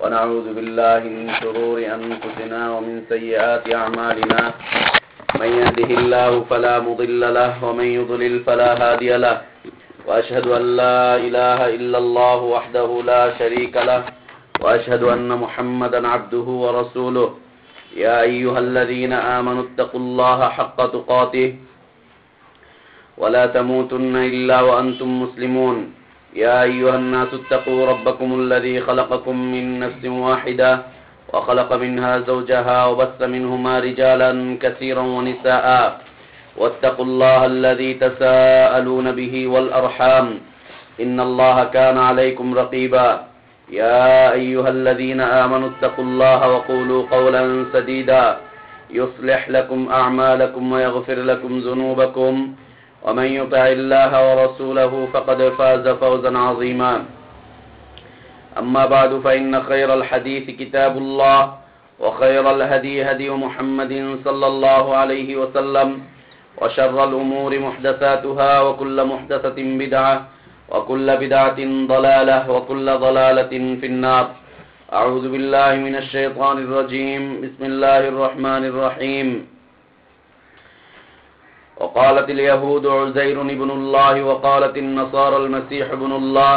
ونعوذ بالله من شرور أنفسنا ومن سيئات أعمالنا من يهده الله فلا مضل له ومن يضلل فلا هادي له وأشهد أن لا إله إلا الله وحده لا شريك له وأشهد أن محمدا عبده ورسوله يا أيها الذين آمنوا اتقوا الله حق تقاته ولا تموتن إلا وأنتم مسلمون يا أيها الناس اتقوا ربكم الذي خلقكم من نفس واحدة وخلق منها زوجها وبث منهما رجالا كثيرا ونساء واتقوا الله الذي تساءلون به والأرحام إن الله كان عليكم رقيبا يا أيها الذين آمنوا اتقوا الله وقولوا قولا سديدا يصلح لكم أعمالكم ويغفر لكم ذنوبكم ومن يطع الله ورسوله فقد فاز فوزا عظيما أما بعد فإن خير الحديث كتاب الله وخير الهدي هدي محمد صلى الله عليه وسلم وشر الأمور محدثاتها وكل محدثة بدعة وكل بدعة ضلالة وكل ضلالة في النار أعوذ بالله من الشيطان الرجيم بسم الله الرحمن الرحيم وقالت اليهود عزير ابن الله وقالت النصارى المسيح ابن الله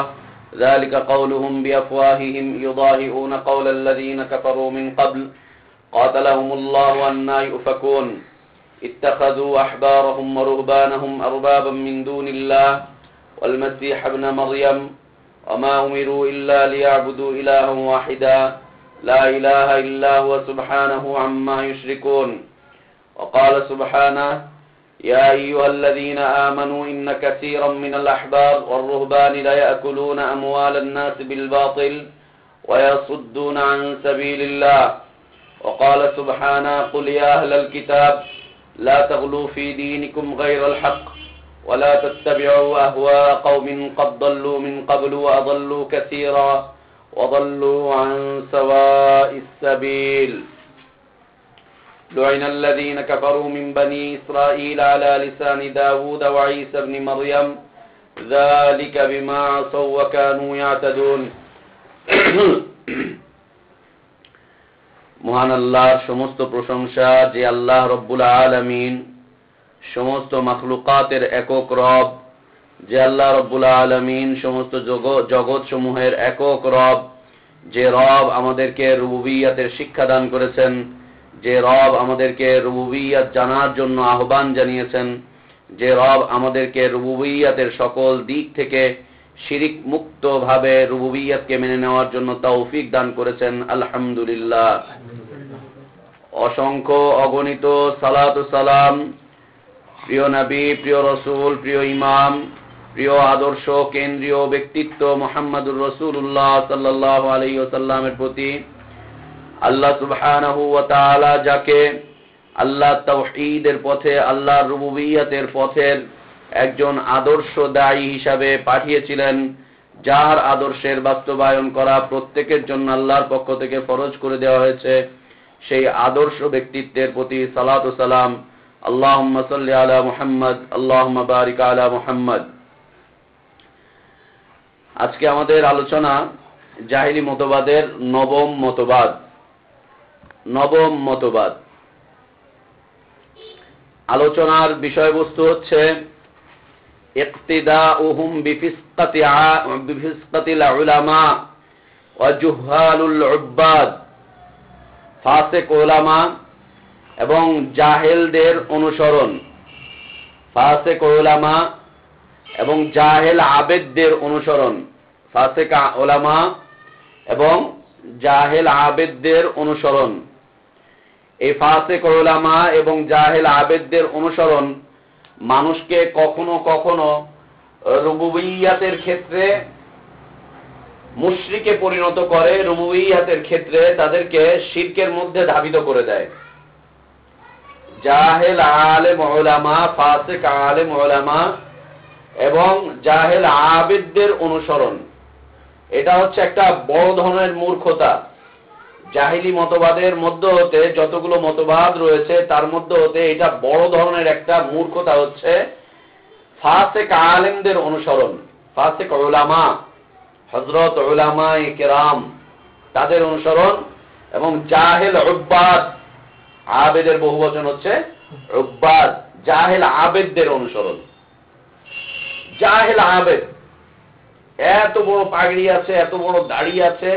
ذلك قولهم بأفواههم يضاهئون قول الذين كفروا من قبل قاتلهم الله أنى يؤفكون اتخذوا أحبارهم ورهبانهم أربابا من دون الله والمسيح ابن مريم وما أمروا إلا ليعبدوا إلها واحدا لا إله إلا هو سبحانه عما يشركون وقال سبحانه يا أيها الذين آمنوا إن كثيرا من الأحبار والرهبان ليأكلون أموال الناس بالباطل ويصدون عن سبيل الله وقال سبحانه قل يا أهل الكتاب لا تغلوا في دينكم غير الحق ولا تتبعوا أهواء قوم قد ضلوا من قبل وأضلوا كثيرا وضلوا عن سواء السبيل لعن الذين كفروا من بني إسرائيل على لسان داود وعيسى بن مريم ذلك بما عصوا وكانوا يعتدون মহান আল্লাহর সমস্ত প্রশংসা যে আল্লাহ রব্বুল আলামিন সমস্ত মাখলুকাতের একক রব, যে আল্লাহ রব্বুল আলামিন সমস্ত জগৎ সমূহের একক রব, যে রব আমাদেরকে রুবুবিয়্যাতের শিক্ষা দান করেছেন, যে রব আমাদেরকে রুবুবিয়্যাত জানার জন্য আহ্বান জানিয়েছেন, যে রব আমাদেরকে রুবুবিয়্যাতের সকল দিক থেকে শিরিক মুক্ত ভাবে রুবুবিয়্যাতকে মেনে নেওয়ার জন্য তৌফিক দান করেছেন। আলহামদুলিল্লাহ। অসংখ্য অগণিত সালাত ও সালাম প্রিয় নবী, প্রিয় রসুল, প্রিয় ইমাম, প্রিয় আদর্শ কেন্দ্রীয় ব্যক্তিত্ব মুহাম্মদুর রাসূলুল্লাহ সাল্লাল্লাহু আলাইহি ওয়াসাল্লামের প্রতি, আল্লাহ সুবহানাহু ওয়া তাআলা যাকে আল্লাহ তাওহীদের পথে, আল্লাহ রুবুবিয়্যাতের পথের একজন আদর্শ দায়ী হিসাবে পাঠিয়েছিলেন, যার আদর্শের বাস্তবায়ন করা প্রত্যেকের জন্য আল্লাহর পক্ষ থেকে ফরজ করে দেওয়া হয়েছে, সেই আদর্শ ব্যক্তিত্বের প্রতি সালাত ও সালাম। আল্লাহুম্মা সাল্লি আলা মুহাম্মদ, আল্লাহুম্মা বারিক আলা মুহাম্মদ। আজকে আমাদের আলোচনা জাহিলি মতবাদের নবম মতবাদ। আলোচনার বিষয়বস্তু হচ্ছে ইক্তিদাউহুম বিফিসকাতিল উলামা ওয়া জুহালুল উব্বাদ। ফাসিক উলামা এবং জাহেলদের অনুসরণ, ফাসিক উলামা এবং জাহেল আবেদদের অনুসরণ, ফাসিক উলামা এবং জাহেল আবেদদের অনুসরণ। এই ফাসিক উলামা এবং জাহেল আবেদদের অনুসরণ মানুষকে কখনো কখনো রুবুবিয়্যাতের ক্ষেত্রে মুশরিকে পরিণত করে, রুবুবিয়্যাতের ক্ষেত্রে তাদেরকে শিরকের মধ্যে ধাবিত করে দেয়। জাহেল আলেম উলামা, ফাসিক আলেম উলামা এবং জাহেল আবেদদের অনুসরণ, এটা হচ্ছে একটা বড় ধরনের মূর্খতা। জাহিলি মতবাদের মধ্য হতে যতগুলো মতবাদ রয়েছে তার মধ্য হতে এটা বড় ধরনের একটা মূর্খতা হচ্ছে ফাসিক আলেমদের অনুসরণ, ফাসিক উলামা, হযরত উলামায়ে কেরাম, তাদের অনুসরণ, এবং জাহেল উব্বাদ, আবেদের বহুবচন হচ্ছে উব্বাদ, জাহেল আবেদদের অনুসরণ। জাহেল আবেদ, এত বড় পাগড়ি আছে, এত বড় দাড়ি আছে,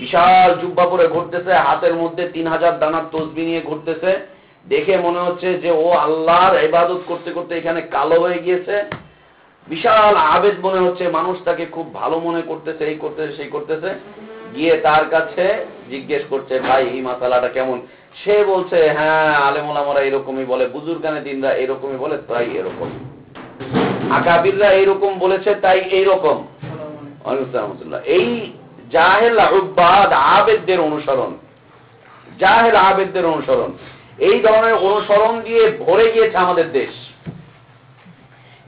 বিশাল জুব্বা পরে ঘুরতেছে, হাতের মধ্যে 3000 দানার তসবিহ নিয়ে ঘুরতেছে, দেখে মনে হচ্ছে যে ও আল্লাহর ইবাদত করতে করতে এখানে কালো হয়ে গিয়েছে। বিশাল আবেদ মনে হচ্ছে, মানুষ তাকে খুব ভালো মনে করতেছে, এই করতেছে সেই করতেছে। গিয়ে তার কাছে জিজ্ঞেস করছে, ভাই এই মাসালাটা কেমন? সে বলছে, হ্যাঁ আলেম ওলামারা এরকমই বলে, বুজুর্গানে দিনরা এরকমই বলে, তাই এরকম, আকাবিররা এইরকম বলেছে তাই এইরকম। এই জাহেল উব্বাদ আবেদদের অনুসরণ, জাহেল আবেদদের অনুসরণ, এই ধরনের অনুসরণ দিয়ে ভরে গিয়েছে আমাদের দেশ।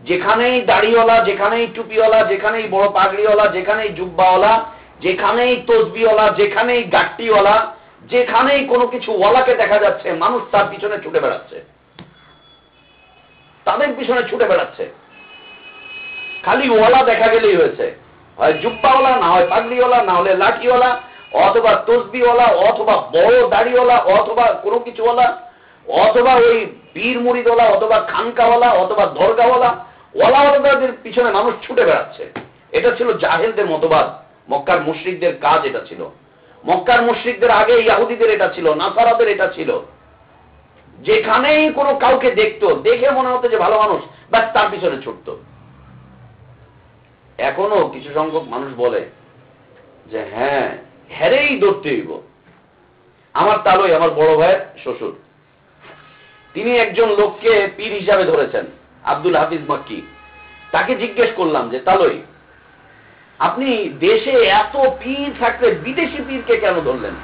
যেখানেই দাড়িওয়ালা, যেখানেই টুপিওয়ালা, যেখানেই বড় পাগড়িওয়ালা, যেখানেই জুব্বাওয়ালা, যেখানেই তসবিওয়ালা, যেখানেই গাট্টিওয়ালা, যেখানেই কোনো কিছু ওয়ালাকে দেখা যাচ্ছে, মানুষ তার পিছনে ছুটে বেড়াচ্ছে, তাদের পিছনে ছুটে বেড়াচ্ছে। খালি ওয়ালা দেখা গেলেই হয়েছে, হয় জুব্বাওয়ালা, না হয় পাগড়িওয়ালা, না হলে লাঠিওয়ালা, অথবা তসবিওয়ালা, অথবা বড় দাড়িওয়ালা, অথবা কোনো কিছুওয়ালা, অথবা ওই পীর মুরিদওয়ালা, অথবা খানকাওয়ালা, অথবা দরগাওয়ালা, ওয়ালাওয়ালাদের পিছনে মানুষ ছুটে বেড়াচ্ছে। এটা ছিল জাহেলদের মতবাদ, মক্কার মুশরিকদের কাজ এটা ছিল। মক্কার মুশরিকদের আগে ইহুদিদের এটা ছিল, নাসারাদের এটা ছিল। যেখানেই কোনো কাউকে দেখতো, দেখে মনে হতো যে ভালো মানুষ, ব্যাস তার পিছনে ছুটত। এখনো কিছু সংখ্যক মানুষ বলে যে হ্যাঁ হেরেই ধরতে হইব। আমার তালই, আমার বড় ভাইয়ের শ্বশুর, তিনি একজন লোককে পীর হিসাবে ধরেছেন, আব্দুল হাফিজ মক্কি। তাকে জিজ্ঞেস করলাম যে তালই, আপনি দেশে এত পীর থাকলে বিদেশি পীরকে কেন ধরলেন?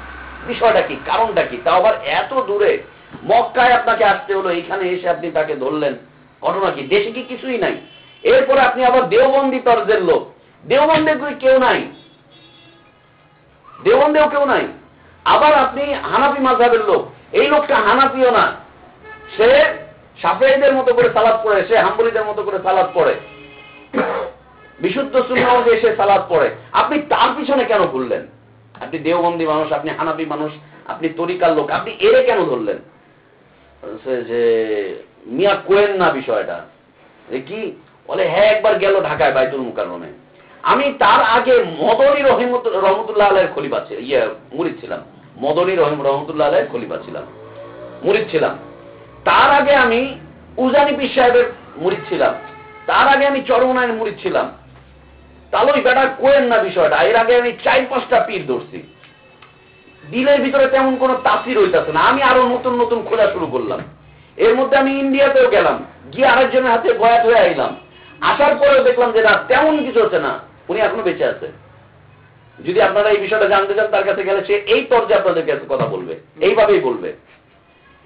বিষয়টা কি, কারণটা কি? তাও আবার এত দূরে মক্কায় আপনাকে আসতে হলো, এখানে এসে আপনি তাকে ধরলেন, ঘটনা কি? দেশে কি কিছুই নাই? এরপরে আপনি আবার দেওবন্দি তরজের লোক, দেওবন্দে কেউ নাই, দেওবন্দেও কেউ নাই। আবার আপনি হানাফি মাযহাবের লোক, এই লোকটা হানাফিও না, সে শাফিঈদের মতো করে সালাত পড়ে, সে হাম্বলীদের মতো করে সালাত পড়ে, বিশুদ্ধ সুন্নাহ অনুযায়ী সে সালাত পড়ে। আপনি তার পিছনে কেন ঘুরলেন? আপনি দেওবন্দি মানুষ, আপনি হানাফি মানুষ, আপনি তরিকার লোক, আপনি এরে কেন ধরলেন? যে মিয়া কোয়েন না বিষয়টা কি বলে, হ্যাঁ একবার গেল ঢাকায় বাইতুল মুকাররমে। আমি তার আগে মদনী রহমতুল্লাহ আলাইহির খলিফা ছিলাম, মুরিদ ছিলাম, মদনী রহমতুল্লাহ আলাইহির খলিফা ছিলাম, মুরিদ ছিলাম। তার আগে আমি উজানি পীর সাহেবের মুরিদ ছিলাম, তার আগে আমি চরমনায়ের মুরিদ ছিলাম। তাহলে ওই বেটা কোয়েন না বিষয়টা। এর আগে আমি 4-5টা পীর ধরছি, দিলের ভিতরে তেমন কোনো তাসির হইতেছে না। আমি আরো নতুন নতুন খোঁজা শুরু করলাম। এর মধ্যে আমি ইন্ডিয়াতেও গেলাম, গিয়ে আরেকজনের হাতে বয়াত হয়ে আইলাম। আসার পরেও দেখলাম যে না, তেমন কিছু হচ্ছে না, উনি এখনো বেঁচে আছে। যদি আপনারা এই বিষয়টা জানতে চান, তার কাছে গেলে সে এই তর্জে আপনাদের কাছে কথা বলবে, এইভাবেই বলবে।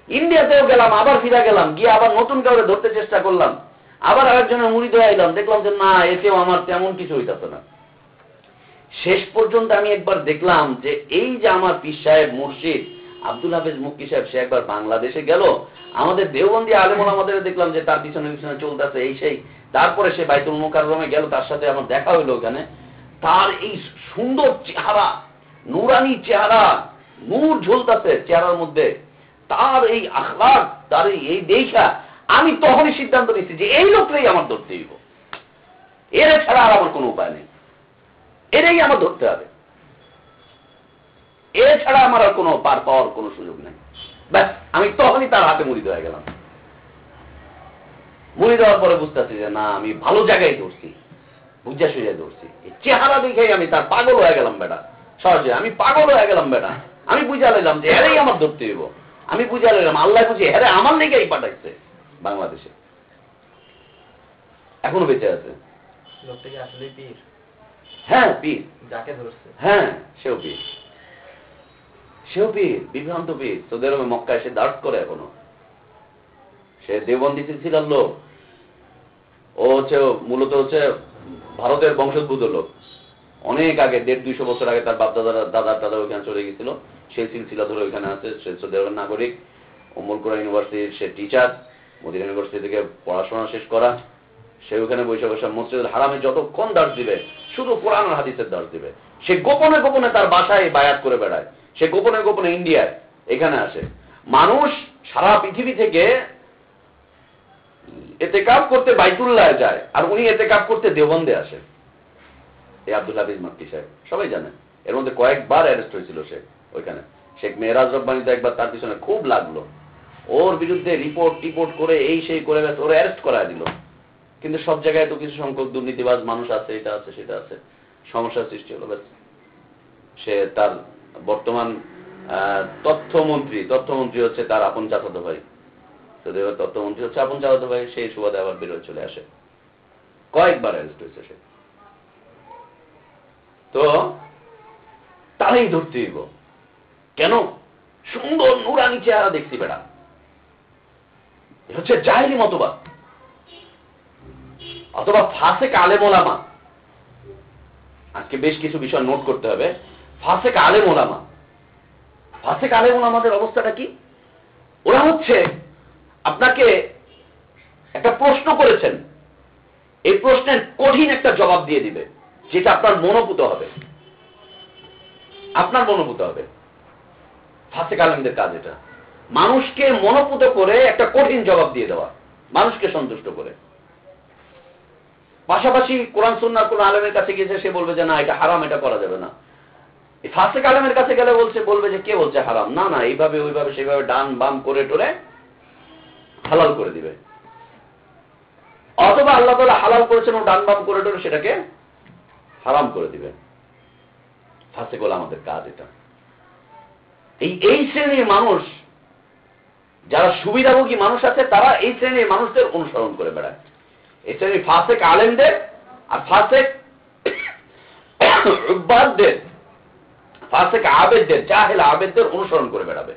ইন্ডিয়াতেও গেলাম, আবার ফিরে গেলাম, গিয়ে আবার নতুন কাউকে ধরতে চেষ্টা করলাম, আবার আরেকজনের মুরিদ হয়ে আইলাম, দেখলাম যে না, এতেও আমার তেমন কিছু হইতেছে না। শেষ পর্যন্ত আমি একবার দেখলাম যে এই যে আমার পীর সাহেব মুর্শিদ আব্দুল হাফেজ মক্কি সাহেব, সে একবার বাংলাদেশে গেল, আমাদের দেওবন্দি আলেম ওলামাদের দেখলাম যে তার পিছনে পিছনে চলতেছে এই সেই। তারপরে সে বাইতুল মুকাররমে গেল, তার সাথে আমার দেখা হইলো ওখানে। তার এই সুন্দর চেহারা, নুরানি চেহারা, নূর ঝুলতেছে চেহারার মধ্যে, তার এই আখলাক, তার এই দেখা আমি তখনই সিদ্ধান্ত নিচ্ছি যে এই লোকটাই আমার ধরতে হইব, এর ছাড়া আর আমার কোনো উপায় নেই, এটাই আমার ধরতে হবে, এছাড়া আমার আর কোনো পার পাওয়ার কোনো সুযোগ নেই। ব্যাস আমি তখনই তার হাতে মুড়ি হয়ে গেলাম। মুড়ি দেওয়ার পরে বুঝতেছি যে না, আমি ভালো জায়গায় ধরছি, বুঝা সুঝা ধরছি। চেহারা দেখেই আমি তার পাগল হয়ে গেলাম বেটা, সহজে আমি পাগল হয়ে গেলাম বেটা। আমি বুঝা লাইলাম যে এরাই আমার ধরতে হইব। আমি বুঝা লাইলাম আল্লাহ বুঝি হ্যাঁ আমার লেগেই পাঠাইছে বাংলাদেশে। এখনো বেঁচে আছে। হ্যাঁ পীর, যাকে ধরছে, হ্যাঁ সেও পীর, সেও পীর, বিভ্রান্ত পীর। সৌদি আরবে মক্কায় সে দার্স করে এখনো। সে দেওবন্দি সিলসিলার লোক। ও হচ্ছে মূলত হচ্ছে ভারতের বংশোদ্ভূত লোক। অনেক আগে 150-200 বছর আগে তার বাপ দাদা ওইখানে চলে গেছিল, সেই সিলসিলা ধরে ওইখানে আছে। সে সৌদি আরবের নাগরিক, উম্মুল কুরা ইউনিভার্সিটির সে টিচার, মদিনা ইউনিভার্সিটি থেকে পড়াশোনা শেষ করা। সে ওখানে বসে বসে মসজিদুল হারামে যতক্ষণ দার্স দিবে শুধু কোরআন আর হাদিসের দার্স দিবে। সে গোপনে গোপনে তার বাসায় বায়াত করে বেড়ায়, সে গোপনে গোপনে ইন্ডিয়ায় এখানে আসে। মানুষ সারা পৃথিবী থেকে এতেকাব করতে বাইতুল্লাহ যায়, আর উনি এতেকাব করতে দেওবন্দে আসে। এই আব্দুল হাফিজ মাক্কি সাহেব সবাই জানেন, এর মধ্যে কয়েকবার অ্যারেস্ট হয়েছিল সে ওইখানে। শেখ মেহরাজ রব্বানি তো একবার তার পিছনে খুব লাগলো, ওর বিরুদ্ধে রিপোর্ট করে এই সেই করে ওর অ্যারেস্ট করা দিল। কিন্তু সব জায়গায় তো কিছু সংখ্যক দুর্নীতিবাজ মানুষ আছে, এটা আছে সেটা আছে, সমস্যার সৃষ্টি হলো। সে তার বর্তমান তথ্যমন্ত্রী হচ্ছে তার আপন চাচাতো ভাই, তথ্যমন্ত্রী হচ্ছে আপন চাচাতো ভাই, সেই সুবাদে আবার বেরোয় চলে আসে। কয়েকবার অ্যারেস্ট হয়েছে সে। তো তারাই ধরতে হইব। কেন? সুন্দর নুরানি চেহারা দেখছি বেড়া, হচ্ছে জাহেলি মতবাদ, অথবা ফাসেক আলেম ওলামা। আজকে বেশ কিছু বিষয় নোট করতে হবে। ফাসেক আলেম ওলামা, ফাসেক আলেম ওলামাদের অবস্থাটা কি? ওরা হচ্ছে আপনাকে একটা প্রশ্ন করেছেন, এই প্রশ্নের কঠিন একটা জবাব দিয়ে দিবে, যেটা আপনার মনোভূত হবে, আপনার মনোভূত হবে। ফাসেক আলেমদের কাজ এটা, মানুষকে মনোভূত করে একটা কঠিন জবাব দিয়ে দেওয়া, মানুষকে সন্তুষ্ট করে। পাশাপাশি কোরআন সুন্নাহর কোন আলেমের কাছে গিয়েছে, সে বলবে যে না এটা হারাম, এটা করা যাবে না। এই ফাসেক আলেমের কাছে গেলে বলবে যে কে বলছে হারাম, না না এইভাবে ওইভাবে সেইভাবে ডান বাম করে টোরে হালাল করে দিবে। অথবা আল্লাহ তাআলা হালাল করেছেন ও ডান বাম করে টোরে সেটাকে হারাম করে দিবে। ফাসেক ওলামাদের কাজ এটা। এই শ্রেণীর মানুষ, যারা সুবিধাভোগী মানুষ আছে, তারা এই শ্রেণীর মানুষদের অনুসরণ করে বেড়ায়। এই শ্রেণীর ফাসেক আলেমদের আর ফাসেক উব্বাদদের, ফাসেক আবেদদের, জাহেল আবেদদের অনুসরণ করে বেড়াবে।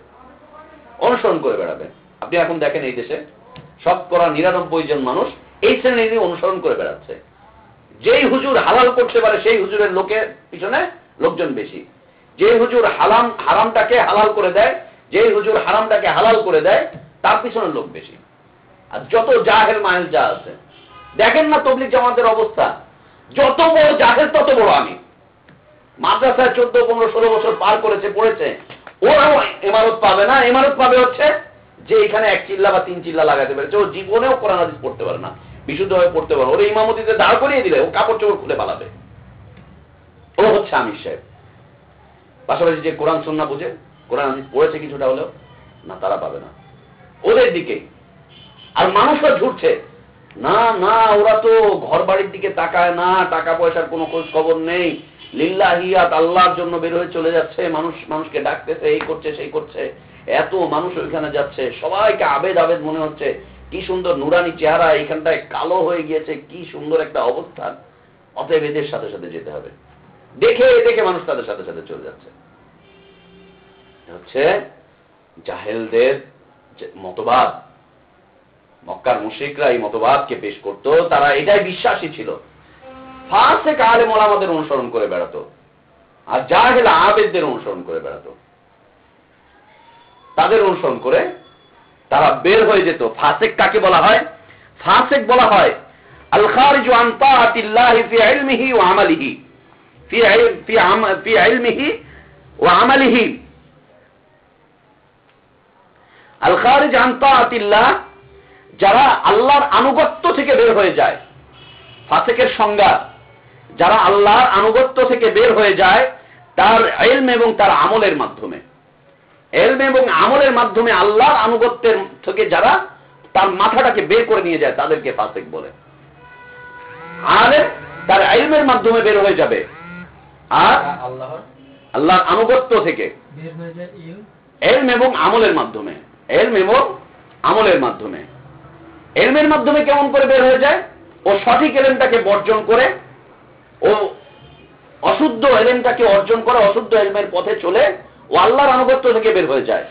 আপনি এখন দেখেন এই দেশে 99% জন মানুষ এই শ্রেণীর অনুসরণ করে বেড়াচ্ছে। যেই হুজুর হালাল করতে পারে সেই হুজুরের লোকের পিছনে লোকজন বেশি। যে হুজুর হারামটাকে হালাল করে দেয়, যেই হুজুর হারামটাকে হালাল করে দেয়, তার পিছনে লোক বেশি। আর যত জাহেল মাহেল যা আছে, দেখেন না তবলিগ জামাতের অবস্থা, যত বড় জাহেল তত বড় আমি। মাদ্রাসায় 14, 15, 16 বছর পার করেছে, পড়েছে, ওরাও ইমারত পাবে না। ইমারত পাবে হচ্ছে যে এখানে 1 চিল্লা বা 3 চিল্লা লাগাতে পেরেছে, ও জীবনেও কোরআন হাদিস পড়তে পারে না, বিশুদ্ধভাবে পড়তে পারে। ওরা ইমামতিতে দাঁড় করিয়ে দিলে ও কাপড় চোপড় খুলে পালাবে। ও হচ্ছে আমির সাহেব। পাশাপাশি যে কোরআন সুন্নাহ বুঝে, কোরআন হাদিস পড়েছে কিছুটা হলেও, না, তারা পাবে না, ওদের দিকেই। আর মানুষরা ঝুটছে, না না ওরা তো ঘর বাড়ির দিকে তাকায় না, টাকা পয়সার কোনো খোঁজ খবর নেই, লিল্লাহিয়াত আল্লাহর জন্য বের হয়ে চলে যাচ্ছে, মানুষকে ডাকতেছে, এই করছে সেই করছে, এত মানুষ ওইখানে যাচ্ছে, সবাইকে আবেদ মনে হচ্ছে, কি সুন্দর নুরানি চেহারা, এইখানটায় কালো হয়ে গিয়েছে, কি সুন্দর একটা অবস্থান। অতএব এদের সাথে সাথে যেতে হবে। দেখে মানুষ তাদের সাথে সাথে চলে যাচ্ছে। হচ্ছে জাহেলদের মতবাদ। মক্কার মুশরিকরা এই মতবাদকে পেশ করত, তারা এটাই বিশ্বাসী ছিল। ফাসেক আলেম ওলামাদের অনুসরণ করে বেড়াতো, আর জাহেল আবেদদের অনুসরণ করে বেড়াতো। তাদের অনুসরণ করে তারা বের হয়ে যেত। ফাসেক কাকে বলা হয়? ফাসেক বলা হয় আল খারিজু আন তাআতিল্লাহি ফি ইলমিহি ওয়া আমালিহি, ফি ইলমিহি ওয়া আমালিহি। আল খারিজ আন তাআতিল্লাহ, যারা আল্লাহর আনুগত্য থেকে বের হয়ে যায়। ফাসেকের সংজ্ঞা, যারা আল্লাহর আনুগত্য থেকে বের হয়ে যায় তার ইলম এবং তার আমলের মাধ্যমে, ইলম এবং আমলের মাধ্যমে আল্লাহর আনুগত্যের থেকে যারা তার মাথাটাকে বের করে নিয়ে যায়, তাদেরকে ফাসেক বলে। আলেম তার ইলমের মাধ্যমে বের হয়ে যাবে, আর আল্লাহর আনুগত্য থেকে ইলম এবং আমলের মাধ্যমে, ইলম এবং আমলের মাধ্যমে। ইলমের মাধ্যমে কেমন করে বের হয়ে যায়? ও সঠিক ইলমটাকে বর্জন করে, ও অশুদ্ধ ইলমটাকে অর্জন করে, অশুদ্ধ ইলমের পথে চলে ও আল্লাহর আনুগত্য থেকে বের হয়ে যায়।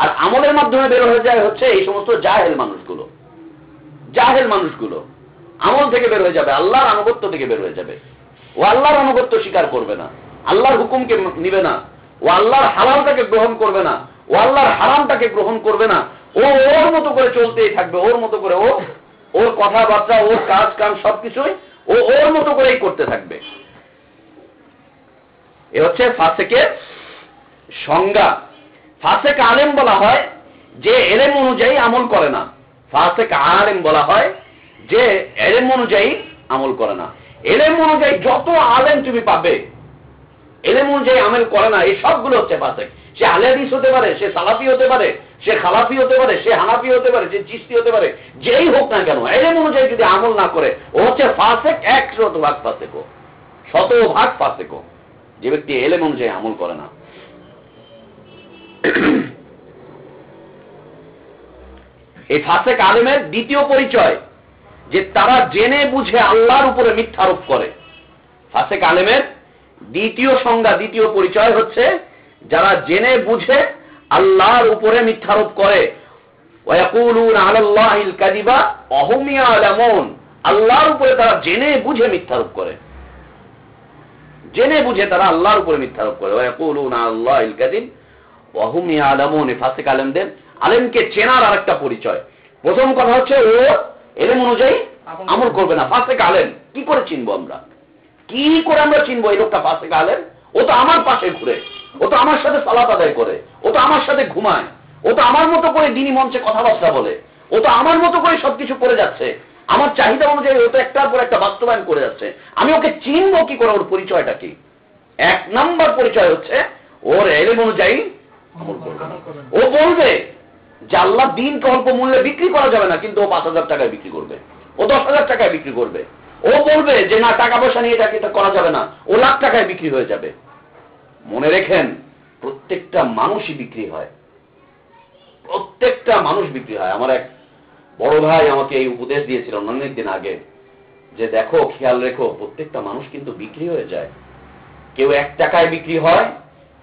আর আমলের মাধ্যমে বের হয়ে যায় হচ্ছে এই সমস্ত জাহেল মানুষগুলো। জাহেল মানুষগুলো আমল থেকে বের হয়ে যাবে, আল্লাহর আনুগত্য থেকে বের হয়ে যাবে। ও আল্লাহর আনুগত্য স্বীকার করবে না, আল্লাহর হুকুমকে নিবে না, ও আল্লাহর হালালটাকে গ্রহণ করবে না, ও আল্লাহর হারামটাকে গ্রহণ করবে না। ও ওর মতো করে চলতেই থাকবে, ওর মতো করে, ওর কথাবার্তা, ওর কাজ কাম সবকিছুই ও ওর মতো করেই করতে থাকবে। এ হচ্ছে ফাসেকের সংজ্ঞা। ফাসেক আলেম বলা হয় যে এলেম অনুযায়ী আমল করে না। ফাসেক আলেম বলা হয় যে এলেম অনুযায়ী আমল করে না। এলেম অনুযায়ী যত আলেম তুমি পাবে, এলেম অনুযায়ী আমল করে না, এই সবগুলো হচ্ছে ফাসেক। সে আহলে হাদিস হতে পারে, সে সালাফি হতে পারে, সে খালাফি হতে পারে, সে হানাফি হতে পারে, সে চিশতি হতে পারে, যেই হোক না কেন, এলেম অনুযায়ী যদি আমল না করে ও হচ্ছে ফাসেক, 100% ফাসেক, 100% ফাসেক, যে ব্যক্তি এলেম অনুযায়ী আমল করে না। এই ফাসেক আলেমের দ্বিতীয় পরিচয় যে তারা জেনে বুঝে আল্লাহর উপরে মিথ্যা আরোপ করে। ফাসেক আলেমের দ্বিতীয় সংজ্ঞা, দ্বিতীয় পরিচয় হচ্ছে যারা জেনে বুঝে আল্লাহর উপরে মিথ্যা আরোপ করে। ওয়ায়াকুলুনা আলাল্লাহিল কাযিবা ওয়া হুম ইয়ালামুন, আল্লাহর উপরে তারা জেনে বুঝে মিথ্যা আরোপ করে, জেনে বুঝে তারা আল্লাহর উপরে মিথ্যা আরোপ করে। ওয়ায়াকুলুনা আলাল্লাহিল কাযিব ওয়া হুম ইয়ালামুন। ফাসেক আলেমদের, আলেমকে চেনার আরেকটা পরিচয়, প্রথম কথা হচ্ছে ও এলেম অনুযায়ী আমল করবে না। ফাসেক আলেম কি করে চিনবো আমরা? কি করে আমরা চিনবো এই লোকটা ফাসেক আলেম? ও তো আমার পাশে ঘুরে, ও তো আমার সাথে সালাত আদায় করে, ও তো আমার সাথে ঘুমায়, ও তো আমার মতো করে দিনী মঞ্চে কথাবার্তা বলে, ও তো আমার মতো করে সবকিছু করে যাচ্ছে, আমার চাহিদা অনুযায়ী ও তো একটার পর একটা বাস্তবায়ন করে যাচ্ছে। আমি ওকে চিনবো কি করে? ওর পরিচয়টা কি? 1 নম্বর পরিচয় হচ্ছে ওর এলেম অনুযায়ী আমল করবে। ও বলবে যে আল্লাহ দিনকে অল্প মূল্যে বিক্রি করা যাবে না, কিন্তু ও 5,000 টাকায় বিক্রি করবে, ও 10,000 টাকায় বিক্রি করবে। ও বলবে যে না, টাকা পয়সা নিয়ে এটা করা যাবে না, ও লাখ টাকায় বিক্রি হয়ে যাবে। মনে রেখেন, প্রত্যেকটা মানুষই বিক্রি হয়, প্রত্যেকটা মানুষ বিক্রি হয়। আমার এক বড় ভাই আমাকে এই উপদেশ দিয়েছিল অনেকদিন আগে যে দেখো, খেয়াল রেখো, প্রত্যেকটা মানুষ কিন্তু বিক্রি হয়ে যায়। কেউ 1 টাকায় বিক্রি হয়,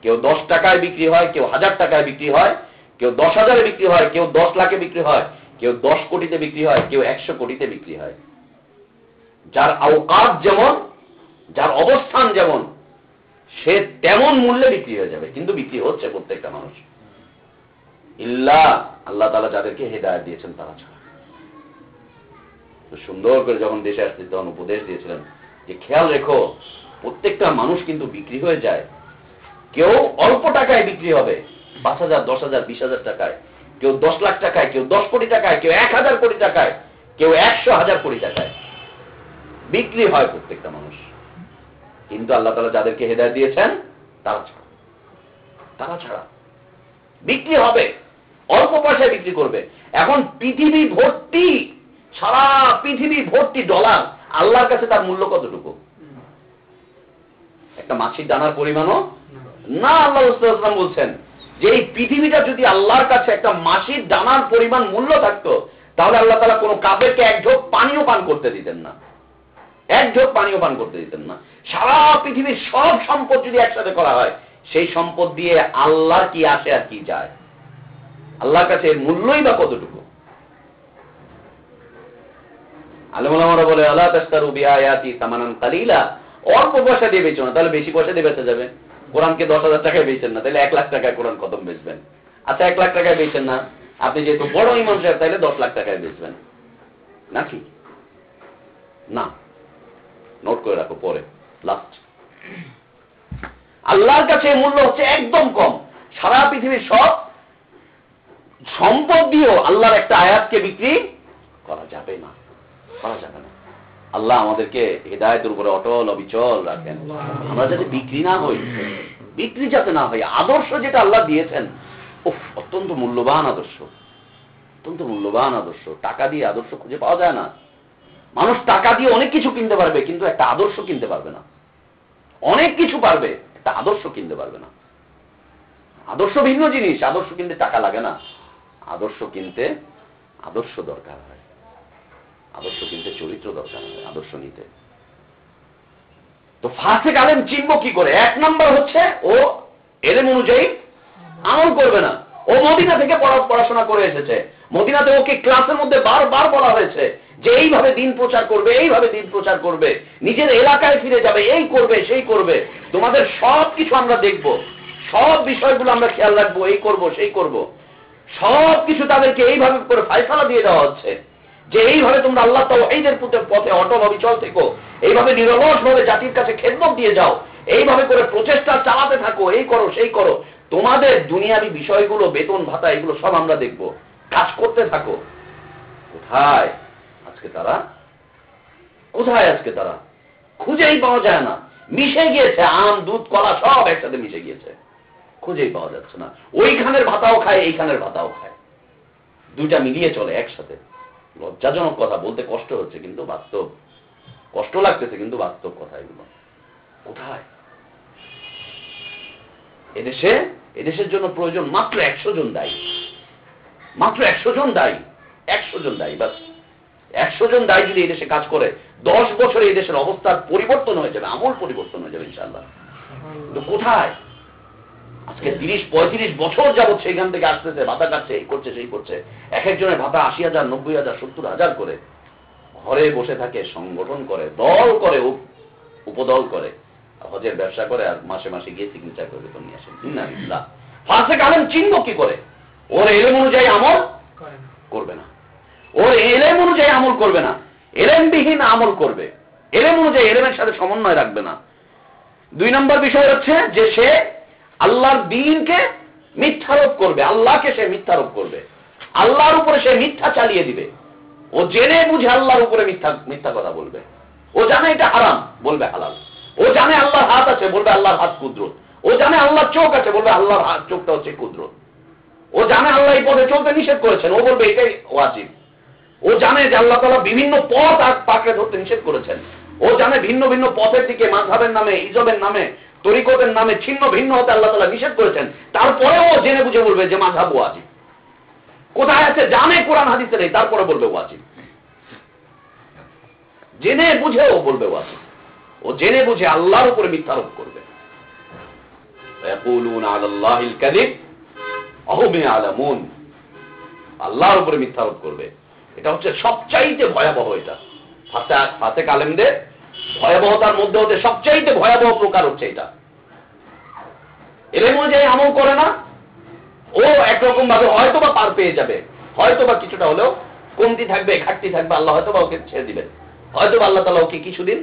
কেউ 10 টাকায় বিক্রি হয়, কেউ 1000 টাকায় বিক্রি হয়, কেউ 10,000-এ বিক্রি হয়, কেউ 10 লাখে বিক্রি হয়, কেউ 10 কোটিতে বিক্রি হয়, কেউ 100 কোটিতে বিক্রি হয়। যার আওকাত যেমন, যার অবস্থান যেমন, সে তেমন মূল্যে বিক্রি হয়ে যাবে, কিন্তু বিক্রি হচ্ছে প্রত্যেকটা মানুষ। ইল্লা আল্লাহ তাআলা যাদেরকে হেদায়েত দিয়েছেন তারা ছাড়া। তো সুন্দর করে যখন দেশে আসতে তখন উপদেশ দিয়েছিলেন যে খেয়াল রেখো, প্রত্যেকটা মানুষ কিন্তু বিক্রি হয়ে যায়। কেউ অল্প টাকায় বিক্রি হবে, 5,000, 10,000, 20,000 টাকায়, কেউ 10 লাখ টাকায়, কেউ 10 কোটি টাকায়, কেউ 1,000 কোটি টাকায়, কেউ 100,000 কোটি টাকায় বিক্রি হয় প্রত্যেকটা মানুষ। কিন্তু আল্লাহ তাআলা যাদেরকে হেদায়েত দিয়েছেন তারা ছাড়া বিক্রি হবে, অল্প পয়সায় বিক্রি করবে। এখন পৃথিবী ভর্তি, সারা পৃথিবী ভর্তি ডলার, আল্লাহর কাছে তার মূল্য কতটুকু? একটা মাছির দানার পরিমাণও না। আল্লাহ রাসূল বলছেন যে এই পৃথিবীটা যদি আল্লাহর কাছে একটা মাছির দানার পরিমাণ মূল্য থাকতো, তাহলে আল্লাহ তাআলা কোনো কাফেরকে 1 ঢোক পানিও পান করতে দিতেন না, 1 ঢোক পানিও পান করতে দিতেন না। সারা পৃথিবীর সব সম্পদ যদি একসাথে করা হয়, সেই সম্পদ দিয়ে আল্লাহর কি আসে আর কি যায়? আল্লাহর কাছে এর মূল্যই বা কতটুকু? আলেম ওলামারা বলে আলা তাশতারু বিআয়াতি সামানান কালিলা, অল্প পয়সা দিয়ে বেচো না, তাহলে বেশি পয়সা দিয়ে বেচা যাবে। কোরআনকে 10,000 টাকায় বেচেন না, তাহলে 1 লাখ টাকায় কোরআন খতম বেচবেন। আচ্ছা, 1 লাখ টাকায় বেচেন না, আপনি যেহেতু বড় ইমাম সাহেব, তাহলে 10 লাখ টাকায় বেচবেন নাকি? না, নোট করে রাখো, পরে লাস্ট। আল্লাহর কাছে মূল্য হচ্ছে একদম কম। সারা পৃথিবীর সব সম্পদ দিয়েও আল্লাহর একটা আয়াতকে বিক্রি করা যাবে না, করা যাবে না। আল্লাহ আমাদেরকে হেদায়েতের উপরে অটল অবিচল রাখেন, আমরা যাতে বিক্রি না হই, বিক্রি যাতে না হয়। আদর্শ যেটা আল্লাহ দিয়েছেন, অত্যন্ত মূল্যবান আদর্শ, অত্যন্ত মূল্যবান আদর্শ। টাকা দিয়ে আদর্শ খুঁজে পাওয়া যায় না। মানুষ টাকা দিয়ে অনেক কিছু কিনতে পারবে, কিন্তু একটা আদর্শ কিনতে পারবে না। অনেক কিছু পারবে, একটা আদর্শ কিনতে পারবে না। আদর্শ ভিন্ন জিনিস, আদর্শ কিনতে টাকা লাগে না। আদর্শ কিনতে আদর্শ দরকার হয়, আদর্শ কিনতে চরিত্র দরকার হয়, আদর্শ নিতে। তো ফাসেক আলেম চিনব কি করে? 1 নম্বর হচ্ছে ও এলেম অনুযায়ী আমল করবে না। ও মদিনা থেকে পড়াশোনা করে এসেছে, মদিনাতে ওকে ক্লাসের মধ্যে বারবার বলা হয়েছে যে এইভাবে দিন প্রচার করবে, এইভাবে দিন প্রচার করবে, নিজের এলাকায় ফিরে যাবে, এই করবে সেই করবে, তোমাদের সব কিছু আমরা দেখব, সব বিষয়গুলো আমরা খেয়াল রাখবো, এই করব সেই করব। সব কিছু তাদেরকে এইভাবে করে ফায়সালা দিয়ে দেওয়া হচ্ছে যে এইভাবে তোমরা আল্লাহ তাওহীদের পথে অটল অবিচল থেকো, এইভাবে নিরলস ভাবে জাতির কাছে খেদমত দিয়ে যাও, এইভাবে করে প্রচেষ্টা চালাতে থাকো, এই করো সেই করো, তোমাদের দুনিয়াবি বিষয়গুলো, বেতন ভাতা, এগুলো সব আমরা দেখব, কাজ করতে থাকো। কোথায় আজকে তারা? কোথায় আজকে তারা? খুঁজেই পাওয়া যায় না। মিশে গিয়েছে, আম, দুধ, কলা সব একসাথে মিশে গিয়েছে, খুঁজেই পাওয়া যাচ্ছে না। ওইখানের ভাতাও খায়, এইখানের ভাতাও খায়, দুইটা মিলিয়ে চলে একসাথে। লজ্জাজনক কথা, বলতে কষ্ট হচ্ছে, কিন্তু বাস্তব। কষ্ট লাগতেছে, কিন্তু বাস্তব কথা এগুলো। কোথায়? এদেশের জন্য প্রয়োজন মাত্র 100 জন দায়ী, মাত্র 100 জন দায়ী, 100 জন দায়ী, বাস 100 জন দায়ী যদি এদেশে কাজ করে 10 বছরে এই দেশের অবস্থার পরিবর্তন হয়ে যাবে, আমূল পরিবর্তন হয়ে যাবে ইনশাআল্লাহ। কিন্তু কোথায়? আজকে 30-35 বছর যাবৎ সেইখান থেকে আসতেছে, ভাতা কাটছে, এই করছে সেই করছে, এক একজনের ভাতা 80,000, 90,000, 70,000 করে, ঘরে বসে থাকে, সংগঠন করে, দল করে, উপদল করে, হজের ব্যবসা করে, আর মাসে মাসে গিয়ে সিগনেচার করে বেতন নিয়ে আসেন। ইন্নালিল্লাহ। ফাসিক আলেম চিনব কি করে? ওর এলেম অনুযায়ী আমল করবে না, ওর এলেম অনুযায়ী আমল করবে না, এলেমবিহীন আমল করবে, এলেম অনুযায়ী এলেমের সাথে সমন্বয় রাখবে না। 2 নম্বর বিষয় হচ্ছে যে সে আল্লাহর দ্বীনকে মিথ্যারোপ করবে, আল্লাহকে সে মিথ্যারোপ করবে, আল্লাহর উপরে সে মিথ্যা চালিয়ে দিবে। ও জেনে বুঝে আল্লাহর উপরে মিথ্যা কথা বলবে। ও জানে এটা হারাম, বলবে হালাল। ও জানে আল্লাহর হাত আছে, বলবে আল্লাহর হাত কুদরত। ও জানে আল্লাহর চোখ আছে, বলবে আল্লাহর হাত চোখটা হচ্ছে কুদরত। ও জানে আল্লাহ এই পথে চলতে নিষেধ করেছেন, ও বলবে এটাই ওয়াজিব। ও জানে যে আল্লাহ তাআলা বিভিন্ন পথ পাকড়ে ধরতে নিষেধ করেছেন। ও জানে ভিন্ন ভিন্ন পথের দিকে, মাযহাবের নামে, ইজবের নামে, তরিকতের নামে ছিন্ন ভিন্ন হতে আল্লাহ তাআলা নিষেধ করেছেন। তারপরেও জেনে বুঝে বলবে যে মাযহাব ওয়াজিব। কোথায় আছে? জানে কোরআন হাদিসে নেই, তারপরে বলবে ওয়াজিব। জেনে বুঝেও বলবে ওয়াজিব। ও জেনে বুঝে আল্লাহর উপরে মিথ্যারোপ করবে। ইয়াকুলুনা আলাল্লাহিল কাযিব আহুম ইয়ালামুন। আল্লাহর উপরে মিথ্যারোপ করবে। এটা হচ্ছে সবচাইতে ভয়াবহ। এটা ফাসিক আলেমদের ভয়াবহতার মধ্যে হতে সবচাইতে ভয়াবহ প্রকার হচ্ছে এটা। এলেম অনুযায়ী আমল করে না, ও একরকম ভাবে হয়তোবা পার পেয়ে যাবে, হয়তোবা কিছুটা হলেও কমতি থাকবে, ঘাটতি থাকবে, আল্লাহ হয়তোবা ওকে ছেড়ে দিবেন, হয়তোবা আল্লাহ তাআলা ওকে কিছুদিন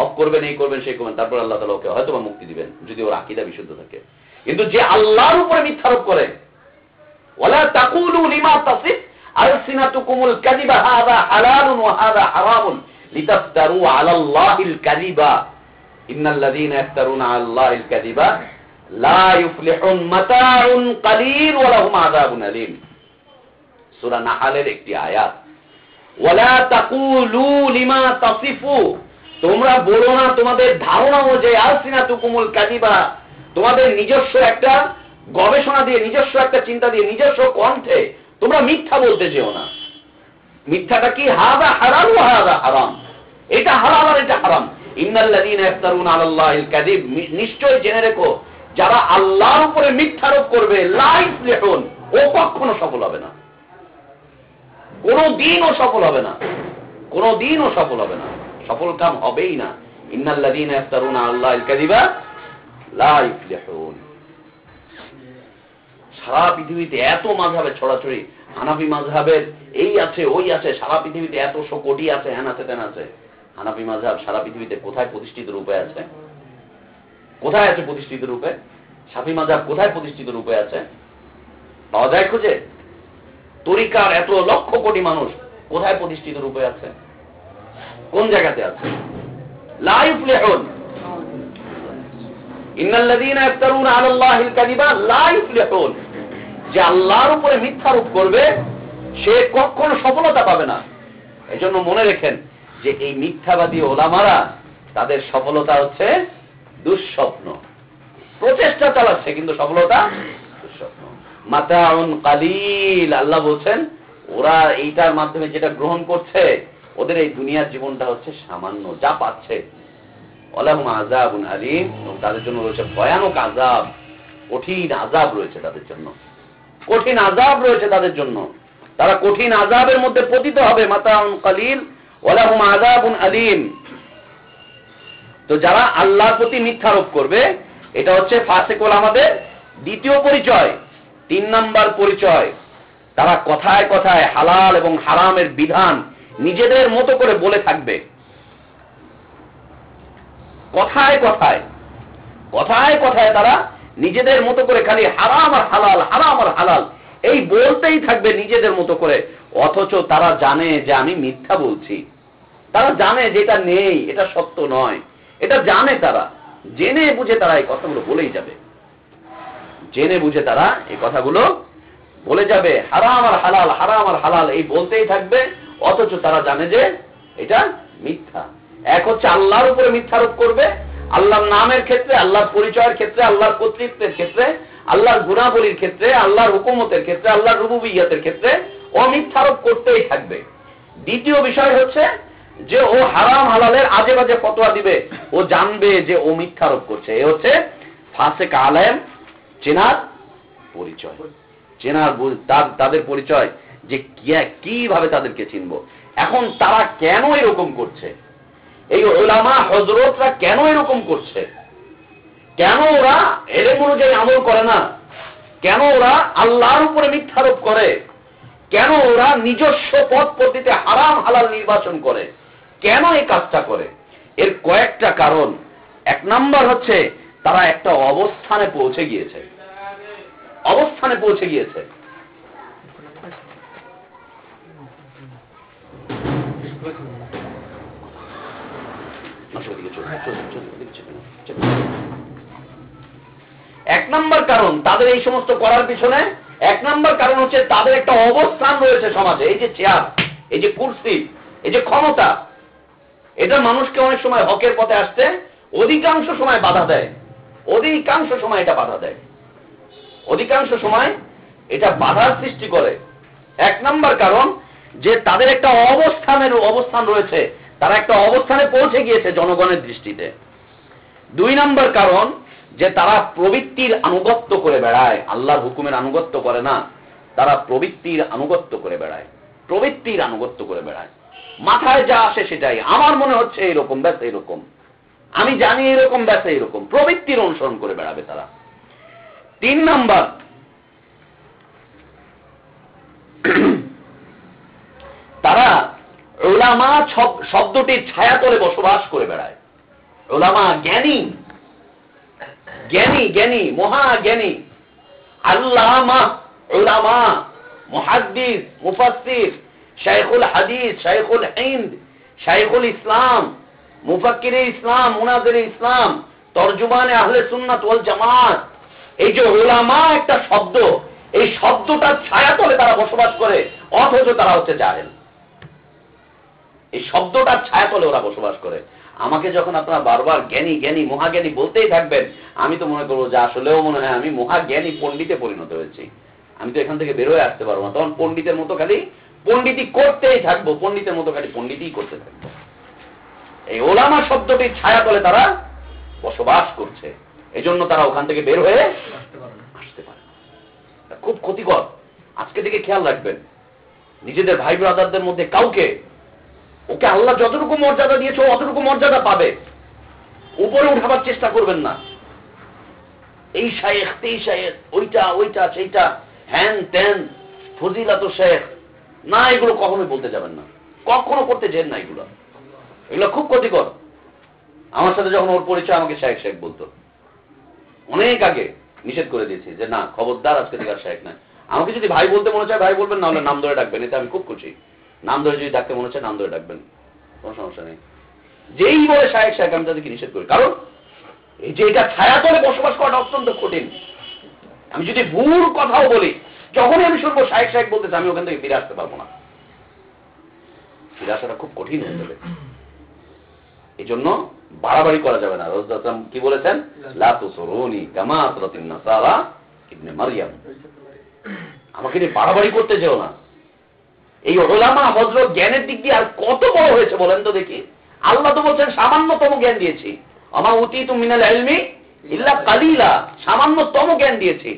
অফ করবেন, এই করবেন সেই করবেন, তারপর আল্লাহ তাআলা ওকে হয়তোবা মুক্তি দিবেন, যদি ওর আকীদা বিশুদ্ধ থাকে। কিন্তু যে আল্লাহর উপরে মিথ্যারোপ করে, ওয়ালা তাকুলু লিমা তাসিফ আলসিনাতুকুমুল কাযিবা হাযা হালালুন ওয়া হাযা হারামুন লিতাফতারু আলাল্লাহিল কাযিবা ইন্নাল্লাযীনা ইফতারুনা আলাল্লাহিল কাযিবা লা ইফলিহুন মাতাউন কালীল ওয়া লাহুম আযাবুন আলীম। সূরা নাহলের একটি আয়াত। ওয়ালা তাকুলু লিমা তাসিফু, তোমরা বলো না তোমাদের ধারণা অনুযায়ী আলসিনাতুকুমুল কাযিবা, তোমাদের নিজস্ব একটা গবেষণা দিয়ে, নিজস্ব একটা চিন্তা দিয়ে, নিজস্ব কণ্ঠে তোমরা মিথ্যা বলতে যেও না। মিথ্যাটা কি? হাযা হালাল ওয়া হাযা হারাম, এটা হালাল আর এটা হারাম। ইন্নাল্লাযীনা ইফতারুনা আলাল্লাহিল কাযিব, নিশ্চয় জেনে রেখো যারা আল্লাহর উপরে মিথ্যারোপ করবে, লা ইফলিহুন, ও কখনো সফল হবে না, কোনদিনও সফল হবে না, কোনদিনও সফল হবে না, সফল কাম হবেই না। ইন্নাল্লাযীনা ইফতারুনা আলাল্লাহিল কাযিবা লা ইফলিহুন। সারা পৃথিবীতে এত মাযহাবের ছড়াছড়ি, হানাফি মাযহাবের এই আছে ওই আছে, সারা পৃথিবীতে এত কোটি আছে, হ্যান আছে তেন আছে। হানাফি মাযহাব সারা পৃথিবীতে কোথায় প্রতিষ্ঠিত রূপে আছে? কোথায় আছে প্রতিষ্ঠিত রূপে? শাফি মাযহাব কোথায় প্রতিষ্ঠিত রূপে আছে? পাওয়া যায় খুঁজে? তরিকার এত লক্ষ কোটি মানুষ কোথায় প্রতিষ্ঠিত রূপে আছে? কোন জায়গাতে আছে? লা ইফলিহুন। ইন্নাল্লাযীনা ইফতারুনা আলাল্লাহিল কাযিবা লা ইফলিহুন, যে আল্লাহর উপরে মিথ্যারোপ করবে সে কখনো সফলতা পাবে না। এজন্য মনে রাখেন যে এই মিথ্যাবাদী ওলামারা, তাদের সফলতা হচ্ছে দুঃস্বপ্ন। প্রচেষ্টা চালাচ্ছে কিন্তু সফলতা দুঃস্বপ্ন। মাতাউন কালীল, আল্লাহ বলছেন ওরা এইটার মাধ্যমে যেটা গ্রহণ করছে, ওদের এই দুনিয়ার জীবনটা হচ্ছে সামান্য, যা পাচ্ছে। ওয়ালাহুম আযাবুন আলীম, তাদের জন্য রয়েছে ভয়ানক আযাব, কঠিন আযাব রয়েছে তাদের জন্য, কঠিন আযাব রয়েছে তাদের জন্য। তারা কঠিন আযাবের মধ্যে পতিত হবে। মাতাউন কালীল ওয়ালাহুম আযাবুন আলীম। তো যারা আল্লাহর প্রতি মিথ্যারোপ করবে, এটা হচ্ছে ফাসিক ওলামাদের দ্বিতীয় পরিচয়। 3 নাম্বার পরিচয়, তারা কথায় কথায় হালাল এবং হারামের বিধান নিজেদের মতো করে বলে থাকবে। কথায় কথায় কথায় কথায় তারা নিজেদের মতো করে খালি হারাম আর হালাল, হারাম আর হালাল এই বলতেই থাকবে নিজেদের মতো করে, অথচ তারা জানে যে আমি মিথ্যা বলছি। তারা জানে যে এটা নেই, এটা সত্য নয়, এটা জানে। তারা জেনে বুঝে তারা এই কথাগুলো বলেই যাবে, জেনে বুঝে তারা এই কথাগুলো বলে যাবে, হারাম আর হালাল, হারাম আর হালাল এই বলতেই থাকবে, অথচ তারা জানে যে এটা মিথ্যা। এক হচ্ছে আল্লাহর উপরে মিথ্যারোপ করবে, আল্লাহর নামের ক্ষেত্রে, আল্লাহর পরিচয়ের ক্ষেত্রে, আল্লাহর কর্তৃত্বের ক্ষেত্রে, আল্লাহর গুণাবলীর ক্ষেত্রে, আল্লাহর হুকুমতের ক্ষেত্রে, আল্লাহর রুবুবিয়্যাতের ক্ষেত্রে ও মিথ্যারোপ করতেই থাকবে। দ্বিতীয় বিষয় হচ্ছে যে ও হারাম হালালের আজে বাজে ফতোয়া দিবে, ও জানবে যে ও মিথ্যারোপ করছে। এ হচ্ছে ফাসেক আলেম চেনার পরিচয়, চেনার তাদের পরিচয় যে কিভাবে তাদেরকে চিনবো। এখন তারা কেন এরকম করছে, এই উলামা হযরতরা কেন এরকম করছে, কেন ওরা এলেম অনুযায়ী আমল করে না, কেন ওরা আল্লাহর উপরে মিথ্যারোপ করে, কেন ওরা নিজস্ব পথ পদ্ধতিতে হারাম হালাল নির্বাচন করে, কেন এই কাজটা করে, এর কয়েকটা কারণ। এক নাম্বার হচ্ছে তারা একটা অবস্থানে পৌঁছে গিয়েছে, অবস্থানে পৌঁছে গিয়েছে। এক নাম্বার কারণ তাদের এই সমস্ত করার পিছনে, এক নাম্বার কারণ হচ্ছে তাদের একটা অবস্থান রয়েছে সমাজে। এই যে চেয়ার, এই যে কুরসি, এই যে ক্ষমতা, এটা মানুষকে অনেক সময় হকের পথে আসতে অধিকাংশ সময় বাধা দেয়, অধিকাংশ সময় এটা বাধা দেয়, অধিকাংশ সময় এটা বাধার সৃষ্টি করে। এক নাম্বার কারণ যে তাদের একটা অবস্থান রয়েছে, তারা একটা অবস্থানে পৌঁছে গিয়েছে জনগণের দৃষ্টিতে। দুই নাম্বার কারণ যে তারা প্রবৃত্তির আনুগত্য করে বেড়ায়, আল্লাহর হুকুমের আনুগত্য করে না, তারা প্রবৃত্তির আনুগত্য করে বেড়ায়, প্রবৃত্তির আনুগত্য করে বেড়ায়। মাথায় যা আসে সেটাই, আমার মনে হচ্ছে এইরকম, ব্যাস এইরকম, আমি জানি এরকম, ব্যাস এইরকম, প্রবৃত্তির অনুসরণ করে বেড়াবে তারা। তিন নাম্বার, তারা উলামা শব্দটির ছায়াতলে বসবাস করে বেড়ায়। উলামা জ্ঞানী, জ্ঞানী, জ্ঞানী, মহাজ্ঞানী, আল্লামা, উলামা, মুহাদ্দিস, মুফাসসির, শাইখুল হাদিস, শাইখুল হিন্দ, শাইখুল ইসলাম, মুফাক্কিরে ইসলাম, মুনাজিরে ইসলাম, তরজুমানে আহলে সুন্নাত ওয়াল জামাত। এই যে উলামা একটা শব্দ, এই শব্দটার ছায়াতলে তারা বসবাস করে, অথচ তারা হচ্ছে জাহেল। এই শব্দটার ছায়াতলে ওরা বসবাস করে। আমাকে যখন আপনারা বারবার জ্ঞানী, জ্ঞানী, মহাজ্ঞানী বলতেই থাকবেন, আমি তো মনে করবো যে আসলেও মনে হয় আমি মহাজ্ঞানী পণ্ডিতে পরিণত হয়েছি, আমি তো এখান থেকে বের হয়ে আসতে পারবো না। তখন পণ্ডিতের মতো খালি পণ্ডিতি করতেই থাকবো, পণ্ডিতের মতো খালি পণ্ডিতই করতে থাকবো। এই ওলামা শব্দটির ছায়াতলে তারা বসবাস করছে, এজন্য তারা ওখান থেকে বের হয়ে আসতে পারে না। খুব ক্ষতিকর। আজকে থেকে খেয়াল রাখবেন, নিজেদের ভাই ব্রাদারদের মধ্যে কাউকে, ওকে আল্লাহ যতটুকু মর্যাদা দিয়েছে অতটুকু মর্যাদা পাবে, উপরে উঠাবার চেষ্টা করবেন না। এই শায়েখ, তেই শায়েখ, ওইটা ওইটা সেইটা, হ্যান ত্যান, ফজিলাত শেখ, না, এগুলো কখনোই বলতে যাবেন না, কখনো করতে যেন না। এগুলো খুব ক্ষতিকর। আমার সাথে যখন ওর পরিচয় আমাকে শায়েখ শেখ বলতো, অনেক আগে নিষেধ করে দিয়েছি যে না, খবরদার আজকে থেকে আর শায়েখ না। আমাকে যদি ভাই বলতে মনে চায় ভাই বলবেন, না হলে নাম ধরে ডাকবেন, এতে আমি খুব খুশি। নাম ধরে যদি ডাকতে মনে চায় নাম ধরে ডাকবেন, কোনো সমস্যা নেই। যেই বলে শায়েখ শায়েখ, আমি তাদেরকে নিষেধ করি, কারণ এই যে এটা ছায়াতলে বসবাস করাটা অত্যন্ত কঠিন। আমি যদি ভুল কথাও বলি, যখনই আমি শুনবো শায়েখ শায়েখ বলতেছে, আমি ওখান থেকে ফিরে আসতে পারবো না, ফিরে আসাটা খুব কঠিন হয়ে যাবে। এই জন্য বাড়াবাড়ি করা যাবে না। রাসূল কি বলেছেন? লা তুসরুনি কামা আসরাতিন নাসারা ইবনে মারইয়াম, আমাকে নিয়ে বাড়াবাড়ি করতে যেও না। এই উলামা হযরত জ্ঞানের দিক দিয়ে আর কত বড় হয়েছে বলেন তো দেখি। আল্লাহ তো বলছেন সামান্যতম জ্ঞান দিয়েছি, আমা উতীতু মিনাল ইলমি ইল্লা কালিলা, সামান্যতম জ্ঞান দিয়েছি।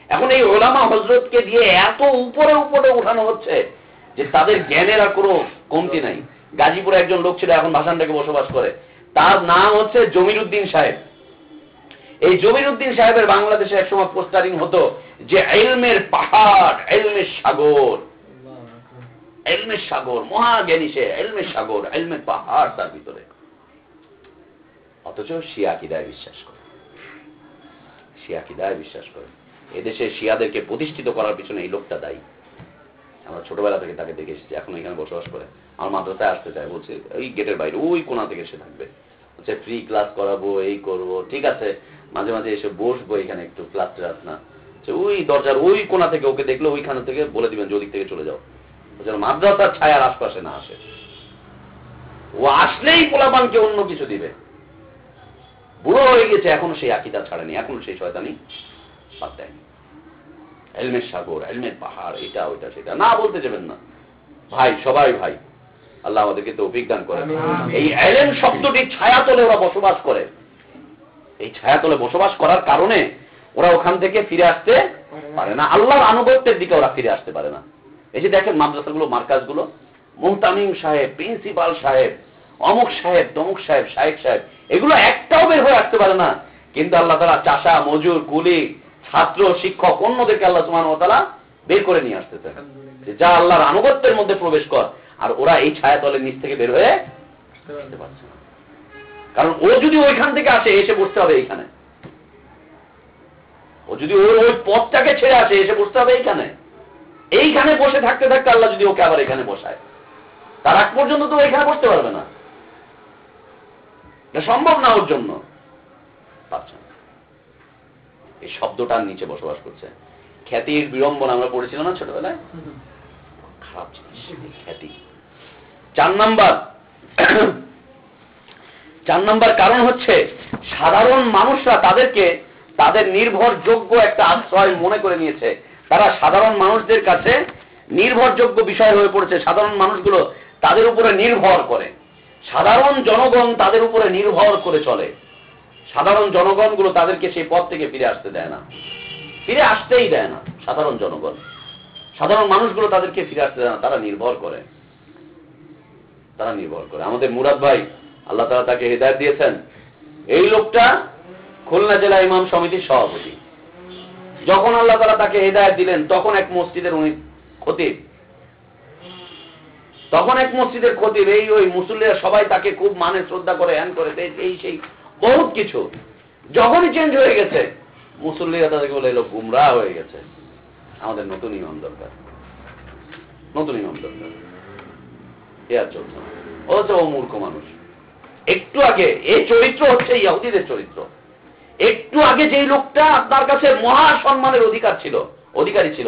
এখন এই উলামা হযরতকে দিয়ে এত উপরে উপরে উঠানো হচ্ছে যে তাদের জ্ঞানের আর কোনো কমতি নাই। গাজীপুরে একজন লোক ছিল, এখন ভাসানটাকে বসবাস করে, তার নাম হচ্ছে জমির উদ্দিন সাহেব। এই জমির উদ্দিন সাহেবের বাংলাদেশে একসময় পোস্টারিং হতো যে ইলমের পাহাড়, ইলমের সাগর, ইলমের সাগর, মহাজ্ঞানী সে, ইলমের সাগর, ইলমের পাহাড় তার ভিতরে। অথচ শিয়া আকীদায় বিশ্বাস করে, শিয়া আকিদায় বিশ্বাস করে। এদেশে শিয়াদেরকে প্রতিষ্ঠিত করার পিছনে এই লোকটা দায়ী। আমরা ছোটবেলা থেকে তাকে দেখে এসেছি, এখন এখানে বসবাস করে। আমার মাদ্রাসায় আসতে চায়, বলছে ওই গেটের বাইরে ওই কোণা থেকে এসে থাকবে, বলছে ফ্রি ক্লাস করাবো, এই করবো। ঠিক আছে, মাঝে মাঝে এসে বসবো এখানে একটু, ক্লাস ক্লাস না, ওই দরজার ওই কোণা থেকে ওকে দেখলে ওইখানে থেকে বলে দিবেন যে ওদিক থেকে চলে যাও, যেন মাদ্রাসার ছায়ার আশপাশে না আসে। ও আসলেই পোলাপানকে অন্য কিছু দিবে। বুড়ো হয়ে গেছে, এখনো সেই আকীদা ছাড়েনি, এখনো সেই শয়তানি বাদ দেয়নি। ইলমের সাগর, ইলমের পাহাড়, এটা ওইটা সেটা না বলতে যাবেন না ভাই, সবাই ভাই। আল্লাহ আমাদেরকে তৌফিক দান করেন। এই ইলম শব্দটির ছায়াতলে ওরা বসবাস করে। এই ছায়াতলে বসবাস করার কারণে ওরা ওখান থেকে ফিরে আসতে পারে না, আল্লাহর আনুগত্যের দিকে ওরা ফিরে আসতে পারে না। এই যে দেখেন মাদ্রাসাগুলো, মার্কাজগুলো, মুহতামিম সাহেব, প্রিন্সিপাল সাহেব, অমুক সাহেব, তমুক সাহেব, শায়েখ সাহেব, এগুলো একটাও বের হয়ে আসতে পারে না। কিন্তু আল্লাহ তাআলা চাষা, মজুর, কুলি, ছাত্র, শিক্ষক, অন্যদেরকে আল্লাহ সুবহানাহু ওয়া তাআলা বের করে নিয়ে আসতেছেন, যা আল্লাহর আনুগত্যের মধ্যে প্রবেশ কর। আর ওরা এই ছায়াতলের নিচ থেকে বের হয়ে আসতে পারছে না, কারণ ও যদি ওইখান থেকে আসে, এসে বসতে হবে এইখানে। ও যদি ওই পথটাকে ছেড়ে আসে, এসে বসতে হবে এইখানে। এইখানে বসে থাকতে থাকতে আল্লাহ যদি ওকে আবার এখানে বসায়, তার আগ পর্যন্ত তো এখানে বসতে পারবে না, এটা সম্ভব না ওর জন্য। পারছে না, এই শব্দটার নিচে বসবাস করছে। খ্যাতির বিড়ম্বনা আমরা পড়েছিলাম না ছোটবেলায়, খারাপ জিনিস খ্যাতি। 4 নাম্বার কারণ হচ্ছে সাধারণ মানুষরা তাদেরকে তাদের নির্ভরযোগ্য একটা আশ্রয় মনে করে নিয়েছে। তারা সাধারণ মানুষদের কাছে নির্ভরযোগ্য বিষয় হয়ে পড়েছে। সাধারণ মানুষগুলো তাদের উপরে নির্ভর করে, সাধারণ জনগণ তাদের উপরে নির্ভর করে চলে। সাধারণ জনগণগুলো তাদেরকে সেই পথ থেকে ফিরে আসতে দেয় না, ফিরে আসতেই দেয় না। সাধারণ জনগণ, সাধারণ মানুষগুলো তাদেরকে ফিরে আসতে দেয় না, তারা নির্ভর করে, তারা নির্ভর করে। আমাদের মুরাদ ভাই, আল্লাহ তাআলা তাকে হিদায়াত দিয়েছেন, এই লোকটা খুলনা জেলা ইমাম সমিতির সভাপতি। যখন আল্লাহ তাআলা তাকে হিদায়াত দিলেন, তখন এক মসজিদের উনি খতিব, এই ওই মুসল্লিরা সবাই তাকে খুব মানে, শ্রদ্ধা করে, হ্যান করে, এই সেই বহুত কিছু। যখনই চেঞ্জ হয়ে গেছে, মুসল্লিরা তাদেরকে বলে এলো গুমরাহ হয়ে গেছে, আমাদের নতুন ইমাম দরকার, নতুন ইমাম দরকার। এ আর চলছে না। ও হচ্ছে ও মূর্খ মানুষ। একটু আগে এই চরিত্র হচ্ছে ইহুদিদের চরিত্র। একটু আগে যেই লোকটা আপনার কাছে মহা সম্মানের অধিকারী ছিল,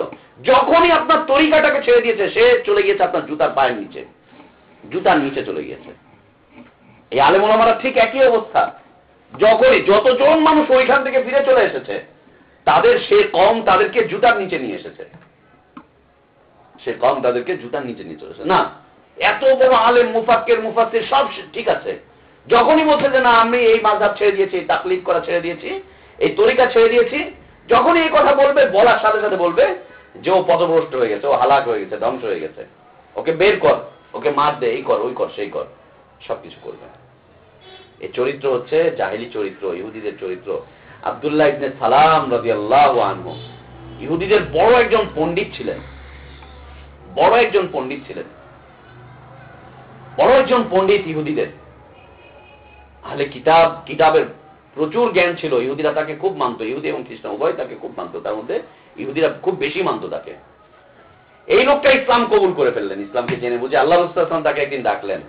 যখনই আপনার তরিকাটাকে ছেড়ে দিয়েছে, সে চলে গিয়েছে আপনার জুতার পায়ের নিচে, জুতার নিচে চলে গিয়েছে। এই আলেম ওলামারা ঠিক একই অবস্থা। যখনই যতজন মানুষ ওইখান থেকে ফিরে চলে এসেছে, সে কম তাদেরকে জুতার নিচে নিয়ে এসেছে, না এত বড় আলেম, মুফাক্কির, মুফাসসির সব ঠিক আছে। যখনই বলছে যে না আমি এই মাযহাব ছেড়ে দিয়েছি, তাকলিদ করা ছেড়ে দিয়েছি, এই তরিকা ছেড়ে দিয়েছি, যখনই এই কথা বলবে, বলার সাথে সাথে বলবে যে ও পথভ্রষ্ট হয়ে গেছে, ও হালাক হয়ে গেছে, ধ্বংস হয়ে গেছে, ওকে বের কর, ওকে মার দে, এই কর, ওই কর, সেই কর, সবকিছু করবে। এই চরিত্র হচ্ছে জাহেলি চরিত্র, ইহুদিদের চরিত্র। আব্দুল্লাহ ইবনে সালাম রাদিয়াল্লাহু আনহু ইহুদিদের বড় একজন পণ্ডিত ছিলেন, বড় একজন পণ্ডিত ইহুদিদের। আহলে কিতাবের প্রচুর জ্ঞান ছিল, ইহুদিরা তাকে খুব মানত, ইহুদি এবং খ্রিস্টান উভয় তাকে খুব মানত, তার মধ্যে ইহুদিরা খুব বেশি মানত তাকে। এই লোকটা ইসলাম কবুল করে ফেললেন, ইসলামকে জেনে বুঝে। আল্লাহ রাসূল সাল্লাল্লাহু আলাইহি ওয়াসাল্লাম তাকে একদিন ডাকলেন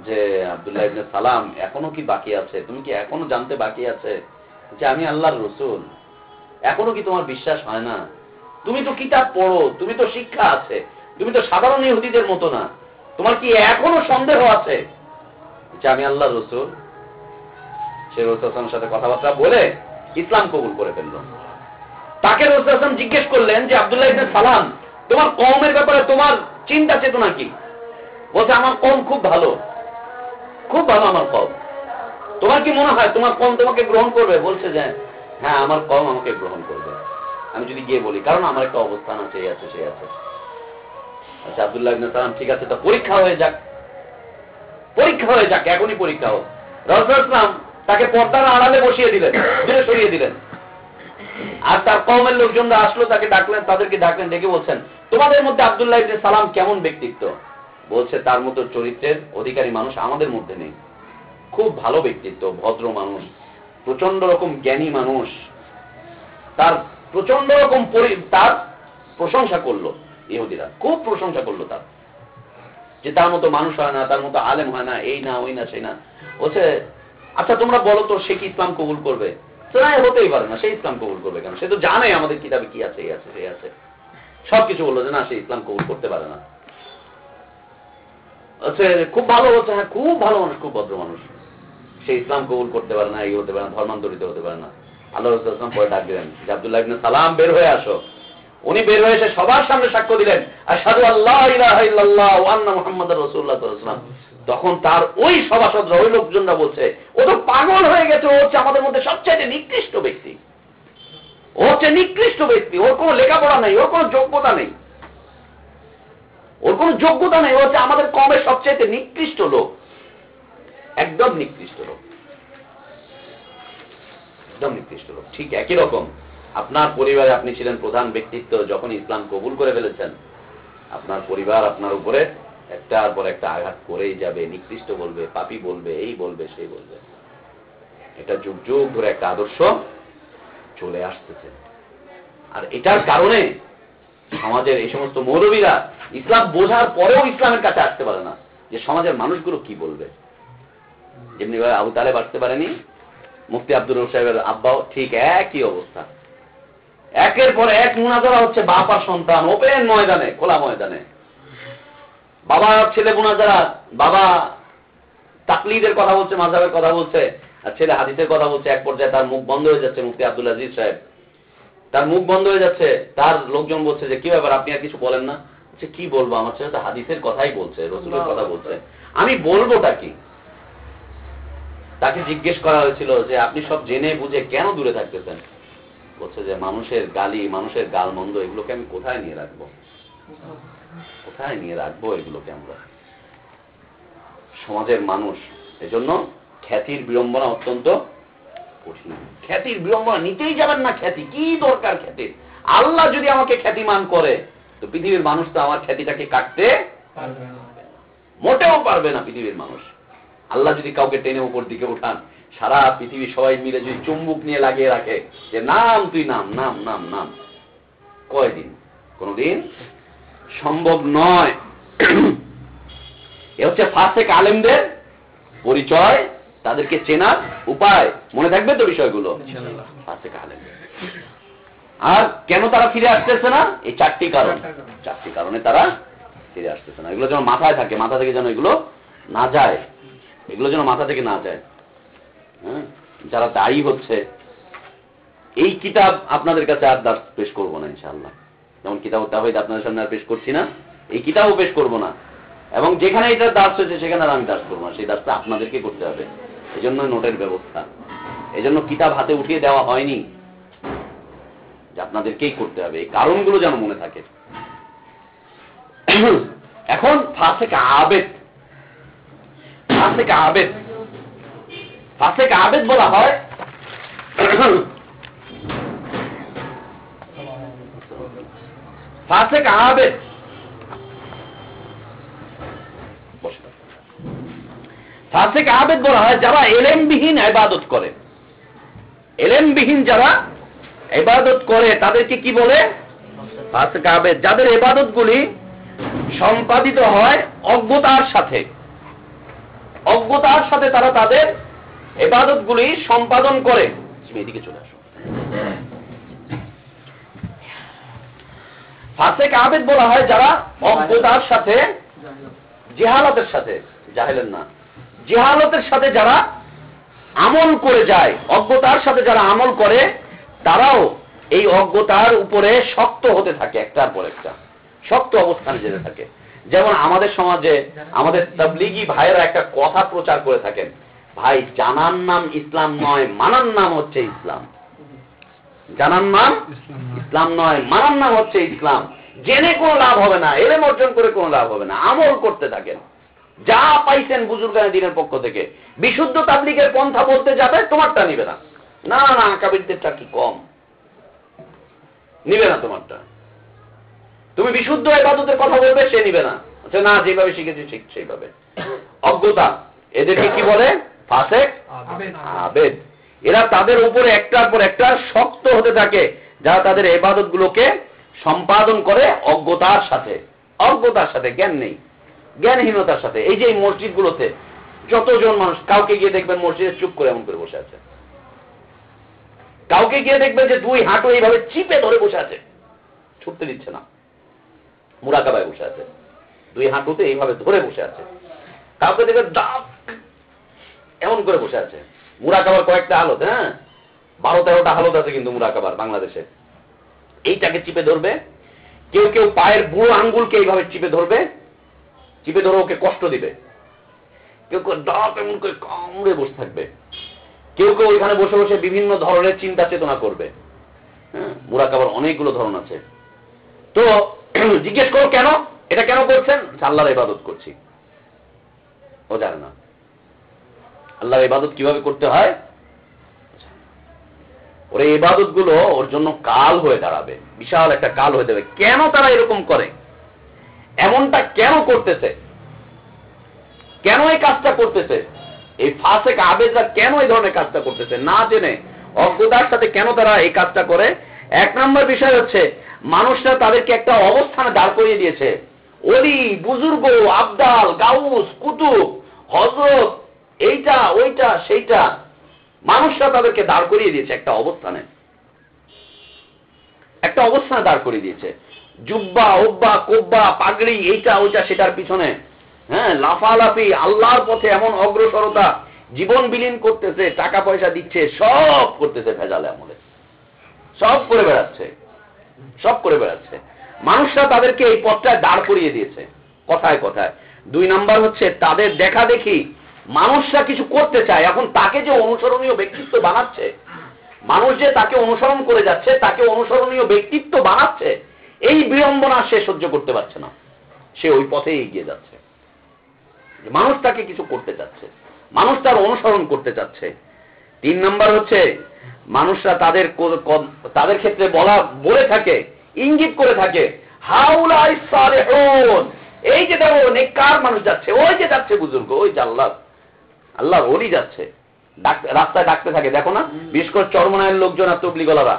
যে আব্দুল্লাহ ইবনে সালাম, এখনো কি বাকি আছে, তুমি কি এখনো জানতে বাকি আছে যে আমি আল্লাহর রাসূল? এখনো কি তোমার বিশ্বাস হয় না? তুমি তো কিতাব পড়ো, তুমি তো শিক্ষা আছে, তুমি তো সাধারণ ইহুদিদের মতো না, তোমার কি এখনো সন্দেহ আছে যে আমি আল্লাহর রাসূল? সে রাসূল সাল্লাল্লাহু আলাইহি ওয়াসাল্লামের সাথে কথাবার্তা বলে ইসলাম কবুল করে ফেলল। তাকে রাসূল সাল্লাল্লাহু আলাইহি ওয়াসাল্লাম জিজ্ঞেস করলেন যে আব্দুল্লাহ ইবনে সালাম, তোমার কওমের ব্যাপারে তোমার চিন্তা চেতনা কি? বলছে আমার কওম খুব ভালো, খুব ভালো আমার কওম। তোমার কি মনে হয় তোমার কওম তোমাকে গ্রহণ করবে? বলছে যে হ্যাঁ, আমার কওম আমাকে গ্রহণ করবে, আমি যদি গিয়ে বলি, কারণ আমার একটা অবস্থান আছে, এই আছে, সেই আছে। আচ্ছা আব্দুল্লাহ ইবনে সালাম, ঠিক আছে, তা পরীক্ষা হয়ে যাক, এখনই পরীক্ষা হোক। রাসূল সাল্লাল্লাহু আলাইহি ওয়াসাল্লাম তাকে পর্দার আড়ালে বসিয়ে দিলেন, দূরে সরিয়ে দিলেন। আর তার কওমের লোকজনরা আসলো, তাকে ডাকলেন, ডেকে বলছেন তোমাদের মধ্যে আব্দুল্লাহ ইবনে সালাম কেমন ব্যক্তিত্ব? বলছে তার মতো চরিত্রের অধিকারী মানুষ আমাদের মধ্যে নেই, খুব ভালো ব্যক্তিত্ব, ভদ্র মানুষ, প্রচন্ড রকম জ্ঞানী মানুষ, তার প্রচন্ড রকম তার প্রশংসা করলো, ইহুদিরা খুব প্রশংসা করলো তার, যে তার মতো মানুষ হয় না, তার মতো আলেম হয় না, এই না ওই না সেই না। বলছে আচ্ছা তোমরা বলো তো সে কি ইসলাম কবুল করবে? হতেই পারে না, সে ইসলাম কবুল করবে কেন? সে তো জানে আমাদের কিতাবে কি আছে, এই আছে এই আছে, সবকিছু বললো যে না সে ইসলাম কবুল করতে পারে না। খুব ভালো, বলছে হ্যাঁ খুব ভালো মানুষ, খুব ভদ্র মানুষ, সে ইসলাম কবুল করতে পারে না, এই হতে পারে না, ধর্মান্তরিত হতে পারে না। আল্লাহ রাসূল সাল্লাল্লাহু আলাইহি ওয়াসাল্লাম পরে ডাক দিলেন যে আব্দুল্লাহ ইবনে সালাম বের হয়ে আসো। উনি বের হয়ে এসে সবার সামনে সাক্ষ্য দিলেন আশহাদু আল্লা ইলাহা ইল্লাল্লাহ ওয়া আন্না মুহাম্মাদুর রাসূলুল্লাহ সাল্লাল্লাহু আলাইহি ওয়াসাল্লাম। তখন তার ওই সভাসদরা, ওই লোকজনরা বলছে ও তো পাগল হয়ে গেছে, ও হচ্ছে আমাদের মধ্যে সবচেয়ে নিকৃষ্ট ব্যক্তি, ও হচ্ছে নিকৃষ্ট ব্যক্তি, ওর কোনো লেখাপড়া নেই, ওর কোনো যোগ্যতা নেই, ওর কোনো যোগ্যতা নেই, ও হচ্ছে আমাদের কমের সবচেয়ে নিকৃষ্ট লোক, একদম নিকৃষ্ট লোক, একদম নিকৃষ্ট লোক। ঠিক একই রকম আপনার পরিবারে আপনি ছিলেন প্রধান ব্যক্তিত্ব, যখন ইসলাম কবুল করে ফেলেছেন আপনার পরিবার আপনার উপরে একটার পর একটা আঘাত করেই যাবে, নিকৃষ্ট বলবে, পাপী বলবে, এই বলবে সেই বলবে। এটা যুগ যুগ ধরে একটা আদর্শ চলে আসতেছে। আর এটার কারণে সমাজের এই সমস্ত মৌলবীরা ইসলাম বোঝার পরেও ইসলামের কাছে আসতে পারে না, যে সমাজের মানুষগুলো কি বলবে। যেমনি ভাবে আবু তালেব আসতে পারেনি, মুফতি আব্দুর রউফ সাহেবের আব্বাও ঠিক একই অবস্থা। একের পর এক মুনাজারা হচ্ছে বাপ আর সন্তান, ওপেন ময়দানে, খোলা ময়দানে। বাবা ছেলে মুনাজারা, বাবা তাকলিদের কথা বলছে, মাযহাবের কথা বলছে, আর ছেলে হাদিসের কথা বলছে। এক পর্যায়ে তার মুখ বন্ধ হয়ে যাচ্ছে, মুফতি আব্দুল আজিজ সাহেব তার মুখ বন্ধ হয়ে যাচ্ছে। তার লোকজন বলছে যে কি ব্যাপার, আপনি আর কিছু বলেন না? কি বলবো, আমার ছেলে তো হাদিসের কথাই বলছে, রাসূলের কথা বলছে, আমি বলবোটা কি? তাকে জিজ্ঞেস করা হয়েছিল যে আপনি সব জেনে বুঝে কেন দূরে থাকতেছেন? বলছে যে মানুষের গালি, মানুষের গালমন্দ, এগুলোকে আমি কোথায় নিয়ে রাখবো, কোথায় নিয়ে রাখবো এগুলোকে আমরা? সমাজের মানুষ, এজন্য খ্যাতির বিড়ম্বনা অত্যন্ত কঠিন। খ্যাতির বিড়ম্বনা নিতেই যাবেন না। খ্যাতি কি দরকার খ্যাতির? আল্লাহ যদি আমাকে খ্যাতিমান করে তো পৃথিবীর মানুষ তো আমার খ্যাতিটাকে কাটতে মোটেও পারবে না। পৃথিবীর মানুষ, আল্লাহ যদি কাউকে টেনে উপর দিকে উঠান, সারা পৃথিবী সবাই মিলে যদি চুম্বুক নিয়ে লাগিয়ে রাখে যে নাম, তুই নাম, নাম, নাম, নাম, কয়দিন? কোনদিন সম্ভব নয়। এ হচ্ছে ফাসেক আলেমদের পরিচয়, তাদেরকে চেনার উপায়। মনে থাকবে তো বিষয়গুলো? ফাসেক আলেম। আর কেন তারা ফিরে আসতেছে না? এই চারটি কারণ, চারটি কারণে তারা ফিরে আসতেছে না। এগুলো যেন মাথায় থাকে, মাথা থেকে যেন এগুলো না যায়, এগুলো যেন মাথা থেকে না যায়। হ্যাঁ, যারা দায়ী হচ্ছে, এই কিতাব আপনাদের কাছে আর দাস পেশ করবো না ইনশাআল্লাহ। যেমন কিতাব তাওহীদ আপনাদের সামনে আর পেশ করছি না, এই কিতাবও পেশ করবো না। এবং যেখানে এটা দাস হয়েছে সেখানে আর আমি দাস করবো না, সেই দাসটা আপনাদেরকে করতে হবে। এই জন্য নোটের ব্যবস্থা, এই জন্য কিতাব হাতে উঠিয়ে দেওয়া হয়নি, যে আপনাদেরকেই করতে হবে। এই কারণগুলো যেন মনে থাকে। এখন ফাসেক আবেদ, ফাসেক আবেদ, ফাসেক আবেদ বলা হয় ফাসেক আবেদ। ফাসেক আবেদ বলা হয় যারা এলেমবিহীন ইবাদত করে। এলেমবিহীন যারা ইবাদত করে তাদেরকে কি বলে? ফাসেক আবেদ। যাদের ইবাদতগুলি সম্পাদিত হয় অজ্ঞতার সাথে, অজ্ঞতার সাথে তারা তাদের ইবাদতগুলি সম্পাদন করে। এদিকে চলে আসো। ফাসেক আবেদ বলা হয় যারা অজ্ঞতার সাথে, জেহালতের সাথে, জাহেলের না, জেহালতের সাথে যারা আমল করে যায়, অজ্ঞতার সাথে যারা আমল করে, তারাও এই অজ্ঞতার উপরে শক্ত হতে থাকে, একটার পর একটা শক্ত অবস্থানে যেতে থাকে। যেমন আমাদের সমাজে আমাদের তাবলীগী ভাইয়েরা একটা কথা প্রচার করে থাকেন, ভাই জানার নাম ইসলাম নয়, মানার নাম হচ্ছে ইসলাম। জানার নাম ইসলাম নয়, মানার নাম হচ্ছে ইসলাম। জেনে কোনো লাভ হবে না, এলেম অর্জন করে কোনো লাভ হবে না, আমল করতে থাকেন। যা পাইছেন বুজুর্গানে দিনের পক্ষ থেকে, বিশুদ্ধ তাবলীগের পন্থা বলতে যাবে, তোমারটা নিবে না। না না, আকাবিরদেরটা কি কম, নিবে না তোমারটা। তুমি বিশুদ্ধ ইবাদতের কথা বলবে, সে নিবে না। আচ্ছা না, যেভাবে শিখেছি ঠিক সেইভাবে। অজ্ঞতা, এদেরকে কি বলে? ফাসেক আবেদ। এরা তাদের উপরে একটার পর একটা শক্ত হতে থাকে, যারা তাদের ইবাদত গুলোকে সম্পাদন করে অজ্ঞতার সাথে, জ্ঞান নেই, জ্ঞানহীনতার সাথে। এই যে এই মসজিদগুলোতে যতজন মানুষ, কাউকে গিয়ে দেখবেন মসজিদে চুপ করে এমন করে বসে আছে, কাউকে গিয়ে দেখবেন যে দুই হাঁটু এইভাবে চিপে ধরে বসে আছে, ছুটতে দিচ্ছে না, মুরাকাবায় বসে আছে, দুই হাঁটুতে এইভাবে ধরে বসে আছে। কাউকে দেখবে দাঁত এমন করে বসে আছে। মুরাকাবার কয়েকটা হালত, 12-13টা হালত আছে কিন্তু মুরাকাবার বাংলাদেশে। এইটাকে চিপে ধরবে, কেউ কেউ পায়ের বুড়ো আঙ্গুলকে এইভাবে চিপে ধরবে, চিপে ধরে ওকে কষ্ট দিবে, কেউ কেউ দাঁত এমন করে কামড়ে বসে থাকবে, কেউ কেউ ওইখানে বসে বসে বিভিন্ন ধরনের চিন্তা চেতনা করবে। মুরাকাবার অনেকগুলো ধরন আছে। তো জিজ্ঞেস করো কেন, এটা কেন করছেন? আল্লাহর ইবাদত করছি। ও জানে না আল্লাহর ইবাদত কিভাবে করতে হয়। ওর ইবাদত গুলো ওর জন্য কাল হয়ে দাঁড়াবে, বিশাল একটা কাল হয়ে যাবে। কেন তারা এরকম করে, এমনটা কেন করতেছে, কেন এই কাজটা করতেছে, এই ফাসেক আবেদরা কেন এই ধরনের কাজটা করতেছে, না জেনে অজ্ঞতার সাথে কেন তারা এই কাজটা করে? এক নম্বর বিষয় হচ্ছে মানুষরা তাদেরকে একটা অবস্থানে দাঁড় করিয়ে দিয়েছে। ওলি, বুজুর্গ, আবদাল, গাউস, কুতুব, হযরত, এইটা ওইটা সেইটা, মানুষরা তাদেরকে দাঁড় করিয়ে দিয়েছে একটা অবস্থানে দাঁড় করিয়ে দিয়েছে। জুব্বা, ওব্বা, কোব্বা, পাগড়ি, এইটা ওইটা সেটার পিছনে লাফালাফি, আল্লাহর পথে এমন অগ্রসরতা, জীবন বিলীন করতেছে, টাকা পয়সা দিচ্ছে, সব করতেছে ভেজালে আমলে, সব করে বেড়াচ্ছে। মানুষরা তাদেরকে এই পথটায় দাঁড় করিয়ে দিয়েছে কথায় কথায়। 2 নাম্বার হচ্ছে তাদের দেখা দেখি মানুষরা কিছু করতে চায়, এখন তাকে যে অনুসরণীয় ব্যক্তিত্ব বানাচ্ছে, মানুষ যে তাকে অনুসরণ করে যাচ্ছে, তাকে অনুসরণীয় ব্যক্তিত্ব বানাচ্ছে, এই বিড়ম্বনা সে সহ্য করতে পারছে না, সে ওই পথেই এগিয়ে যাচ্ছে। মানুষ তাকে কিছু করতে চাচ্ছে, মানুষ তার অনুসরণ করতে চাচ্ছে। 3 নাম্বার হচ্ছে মানুষরা তাদের ক্ষেত্রে বলে থাকে, ইঙ্গিত করে থাকে, হাউলাই সালেহুন, এই যে দেখো নেককার মানুষ যাচ্ছে, ওই যে যাচ্ছে বুজুর্গ, ওই যে আল্লাহর ওলি যাচ্ছে, রাস্তায় ডাকতে থাকে, দেখো না, বিশেষ করে চরমনায়ের লোকজন আর তবলিগলারা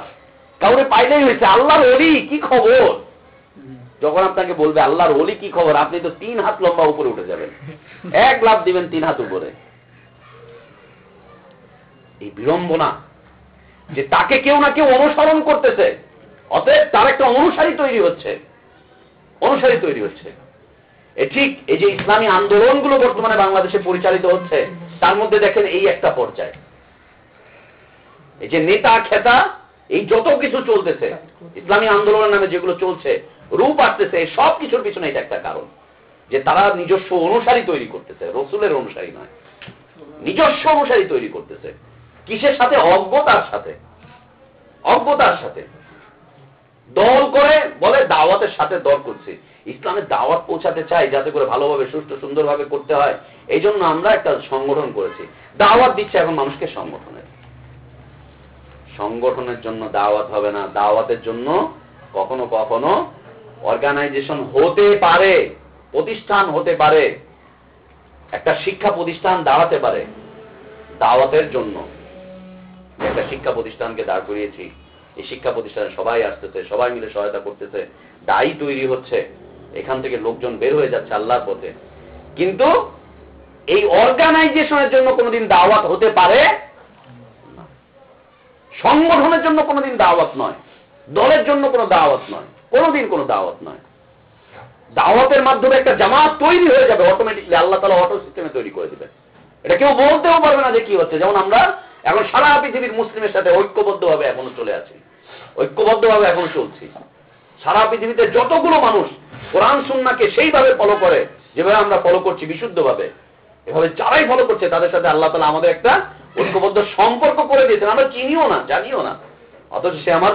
কাউরে পাইলেই হয়েছে, আল্লাহর ওলি কি খবর। যখন আপনাকে বলবে আল্লাহর ওলি কি খবর, আপনি তো 3 হাত লম্বা উপরে উঠে যাবেন, 1 লাফ দিবেন 3 হাত উপরে। এই বিড়ম্বনা যে তাকে কেউ না কেউ অনুসরণ করতেছে, অতএব তার একটা অনুসারী তৈরি হচ্ছে। ঠিক এই যে ইসলামী আন্দোলনগুলো বর্তমানে বাংলাদেশে পরিচালিত হচ্ছে, তার মধ্যে দেখেন এই একটা পর্যায়, এই যে নেতা খেতা, এই যত কিছু চলতেছে ইসলামী আন্দোলনের নামে যেগুলো চলছে, রূপ আসতেছে, সব কিছুর পিছনে এটা একটা কারণ যে তারা নিজস্ব অনুসারী তৈরি করতেছে, রসুলের অনুসারী নয়, নিজস্ব অনুসারী তৈরি করতেছে। কিসের সাথে? অজ্ঞতার সাথে দল করে, বলে দাওয়াতের সাথে দল করছে। ইসলামের দাওয়াত পৌঁছাতে চাই যাতে করে ভালোভাবে সুষ্ঠু সুন্দরভাবে করতে হয়, এই জন্য আমরা একটা সংগঠন করেছি, দাওয়াত দিচ্ছে এখন মানুষকে। সংগঠনের জন্য দাওয়াত হবে না, দাওয়াতের জন্য কখনো কখনো অর্গানাইজেশন হতে পারে, প্রতিষ্ঠান হতে পারে, একটা শিক্ষা প্রতিষ্ঠান দাঁড়াতে পারে। দাওয়াতের জন্য একটা শিক্ষা প্রতিষ্ঠানকে দাঁড় করিয়েছি, এই শিক্ষা প্রতিষ্ঠানে সবাই আসতেছে, সবাই মিলে সহায়তা করতেছে, দায়ী তৈরি হচ্ছে, এখান থেকে লোকজন বের হয়ে যাচ্ছে আল্লাহর পথে। কিন্তু এই অর্গানাইজেশনের জন্য কোনোদিন দাওয়াত হতে পারে না, সংগঠনের জন্য কোনোদিন দাওয়াত নয়, দলের জন্য কোনো দাওয়াত নয়, কোনোদিন কোনো দাওয়াত নয়। দাওয়াতের মাধ্যমে একটা জামাত তৈরি হয়ে যাবে অটোমেটিকলি, আল্লাহ তাআলা অটো সিস্টেমে তৈরি করে দিবেন, এটা কেউ বলতেও পারবে না যে কি হচ্ছে। যেমন আমরা এখন সারা পৃথিবীর মুসলিমের সাথে ঐক্যবদ্ধভাবে এখনো চলে আছি, ঐক্যবদ্ধভাবে এখনো চলছি। সারা পৃথিবীতে যতগুলো মানুষ কোরআন সুন্নাহকে সেইভাবে ফলো করে যেভাবে আমরা ফলো করছি বিশুদ্ধভাবে, এভাবে যারাই ফলো করছে তাদের সাথে আল্লাহ তাআলা আমাদের একটা ঐক্যবদ্ধ সম্পর্ক করে দিয়েছেন। আমরা চিনিও না, জানিও না, অথচ সে আমার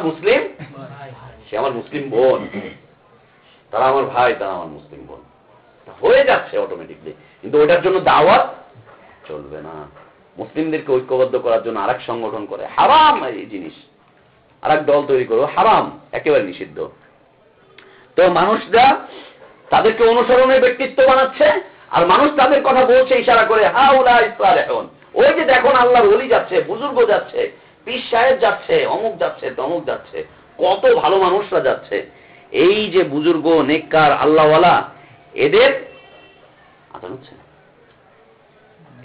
মুসলিম বোন, তারা আমার ভাই, তারা আমার মুসলিম বোন, হয়ে যাচ্ছে অটোমেটিকলি। কিন্তু ওইটার জন্য দাওয়াত চলবে না। মুসলিমদেরকে ঐক্যবদ্ধ করার জন্য আরেক সংগঠন করে, হারাম এই জিনিস, আরেক দল তৈরি করো, হারাম, একেবারে নিষিদ্ধ। তো মানুষরা তাদেরকে অনুসরণের ব্যক্তিত্ব বানাচ্ছে, আর মানুষ তাদের কথা বলছে ইশারা করে, হাউলাই সালেহুন, ওই যে দেখুন আল্লাহর ওলি যাচ্ছে, বুজুর্গ যাচ্ছে, পীর সাহেব যাচ্ছে, অমুক যাচ্ছে, তমুক যাচ্ছে, কত ভালো মানুষরা যাচ্ছে। এই যে বুজুর্গ নেককার আল্লাহওয়ালা, এদের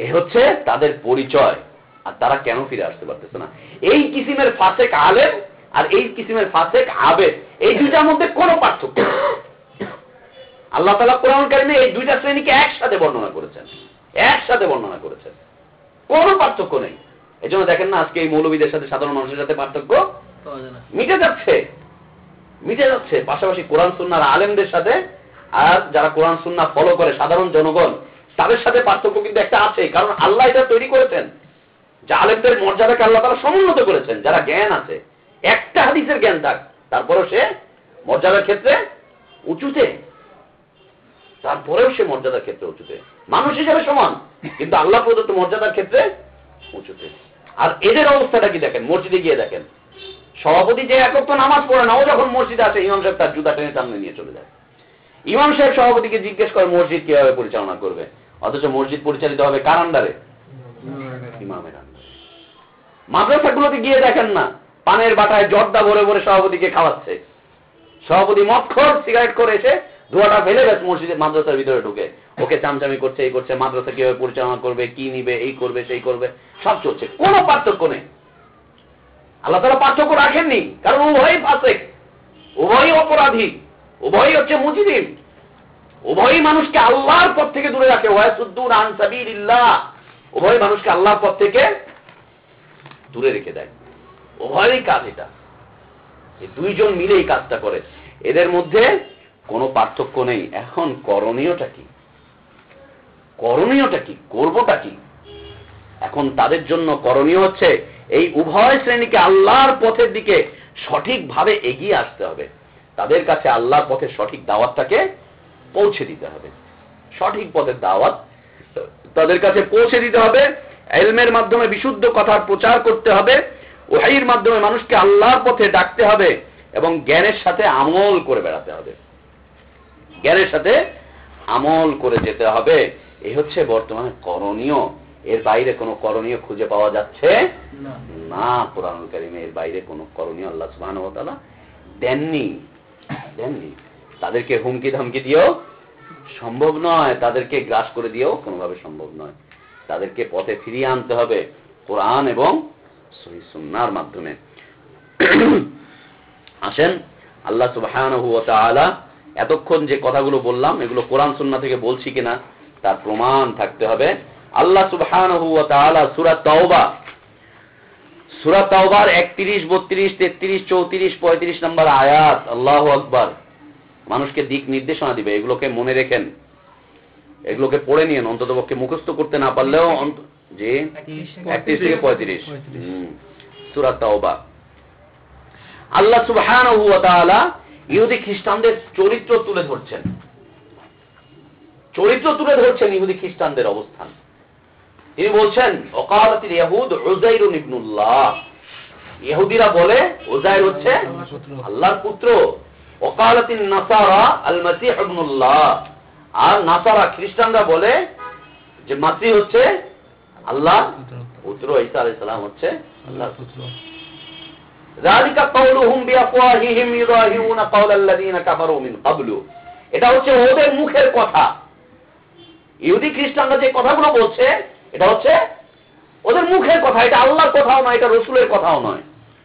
এ হচ্ছে তাদের পরিচয়। আর তারা কেন ফিরে আসতে পারতেছে না? এই কিসিমের ফাসেক আলেম আর এই কিসিমের ফাসেক আবেদ, এই দুইটার মধ্যে কোনো পার্থক্য নেই। আল্লাহ তাআলা কোরআন কারীমে এই দুইটা শ্রেণীকে একসাথে বর্ণনা করেছেন, কোনো পার্থক্য নেই। এজন্য দেখেন না, আজকে এই মৌলবীদের সাথে সাধারণ মানুষের সাথে পার্থক্য মিটে যাচ্ছে। পাশাপাশি কোরআন সুন্নাহর আলেমদের সাথে আর যারা কোরআন সুন্নাহ ফলো করে সাধারণ জনগণ, তাদের সাথে পার্থক্য কিন্তু একটা আছে। কারণ আল্লাহ এটা তৈরি করেছেন যে আলেমদের মর্যাদাকে আল্লাহ তাআলা সমুন্নত করেছেন। যারা জ্ঞান আছে, একটা হাদিসের জ্ঞান থাক, তারপরেও সে মর্যাদার ক্ষেত্রে উঁচুতে, মানুষ হিসেবে সমান, কিন্তু আল্লাহ প্রদত্ত মর্যাদার ক্ষেত্রে উঁচুতে। আর এদের অবস্থাটা কি দেখেন, মসজিদে গিয়ে দেখেন, সভাপতি যে এক ওয়াক্ত নামাজ পড়ে না, ও যখন মসজিদে আসে ইমাম সাহেব তার জুতা টেনে সামনে নিয়ে চলে যায়। ইমাম সাহেব সভাপতিকে জিজ্ঞেস করে মসজিদ কিভাবে পরিচালনা করবে, অথচ মসজিদ পরিচালিত হবে কার আন্ডারে? ইমামের আন্ডারে। মাদ্রাসাগুলোতে গিয়ে দেখেন না, পানের বাটায় জর্দা ভরে ভরে সভাপতিকে খাওয়াচ্ছে। সভাপতি মদখোর, সিগারেট করে এসে ধোঁয়াটা ফেলে গেছে মসজিদের মাদ্রাসার ভিতরে ঢুকে, ওকে চামচামি করছে, এই করছে, মাদ্রাসা কিভাবে পরিচালনা করবে, কি নিবে, এই করবে, সেই করবে, সব চলছে, কোনো পার্থক্য নেই। আল্লাহ তাআলা পার্থক্য রাখেননি, কারণ উভয়ই ফাসিক, উভয়ই অপরাধী, উভয়ই হচ্ছে মুজরিম, উভয়ই মানুষকে আল্লাহর পথ থেকে দূরে রাখে। ওয়াসুদ্দুন আন সাবিলিল্লাহ, উভয় মানুষকে আল্লাহর পথ থেকে দূরে রেখে দেয়। উভয়ই কাজ এটা, এই দুইজন মিলে এই কাজটা করে, এদের মধ্যে কোনো পার্থক্য নেই। এখন করণীয়টা কি, করবোটা কি? এখন তাদের জন্য করণীয় হচ্ছে এই উভয় শ্রেণীকে আল্লাহর পথের দিকে সঠিকভাবে এগিয়ে আসতে হবে। তাদের কাছে আল্লাহর পথের সঠিক দাওয়াতটাকে পৌঁছে দিতে হবে। সঠিক পথের দাওয়াত তাদের কাছে পৌঁছে দিতে হবে। ইলমের মাধ্যমে বিশুদ্ধ কথার প্রচার করতে হবে, ওহীর মাধ্যমে মানুষকে আল্লাহর পথে ডাকতে হবে, এবং জ্ঞানের সাথে আমল করে বেড়াতে হবে, জ্ঞানের সাথে আমল করে যেতে হবে। এই হচ্ছে বর্তমানে করণীয়। এর বাইরে কোনো করণীয় খুঁজে পাওয়া যাচ্ছে না। কোরআনুল কারীমে এর বাইরে কোনো করণীয় আল্লাহ সুবহানাহু ওয়া তাআলা দেননি। তাদেরকে হুমকি ধমকি দিয়েও সম্ভব নয়, তাদেরকে গ্রাস করে দিয়েও কোনোভাবে সম্ভব নয়। তাদেরকে পথে ফিরিয়ে আনতে হবে কোরআন এবং সহিহ সুন্নাহর মাধ্যমে। আসেন, আল্লাহ সুবহানাহু ওয়া তাআলা এতক্ষণ যে কথাগুলো বললাম, এগুলো কোরআন সুন্নাহ থেকে বলছি কিনা তার প্রমাণ থাকতে হবে। আল্লাহ সুবহানাহু ওয়া তাআলা সূরা তাওবার 31, 32, 33, 34, 35 নম্বর আয়াত, আল্লাহু আকবার, মানুষকে দিক নির্দেশনা দিবে। এগুলোকে মনে রেখেন, এগুলোকে পড়ে নিন, অন্ততপক্ষে মুখস্থ করতে না পারলেও যে 31 থেকে 35 সূরা তাওবা। আল্লাহ সুবহানাহু ওয়া তাআলা ইহুদি খ্রিস্টানদের চরিত্র তুলে ধরছেন, ইহুদি খ্রিস্টানদের অবস্থান। তিনি বলছেন, ওয়াকালাতিল ইয়াহুদ উযাইরুন ইবনুল্লাহ, ইহুদিরা বলে উযাইর হচ্ছে আল্লাহর পুত্র। ওয়াকালাতিন নাসারা আল মাসীহ ইবনুল্লাহ, আর নাসারা খ্রিস্টানরা বলে যে মাসীহ হচ্ছে আল্লাহর পুত্র, ঈসা আলাইহিস সালাম হচ্ছে আল্লাহর পুত্র। যালিকা কাওলুহুম বিআফওয়াহিহিম ইউদাহিউনা কাওলাল্লাযীনা কাফারু মিন ক্বাবলু, এটা হচ্ছে ওদের মুখের কথা। ইহুদি খ্রিস্টানরা যে কথাগুলো বলছে, এটা হচ্ছে ওদের মুখের কথা, এটা আল্লাহর কথাও নয়, এটা রাসূলের কথাও নয়।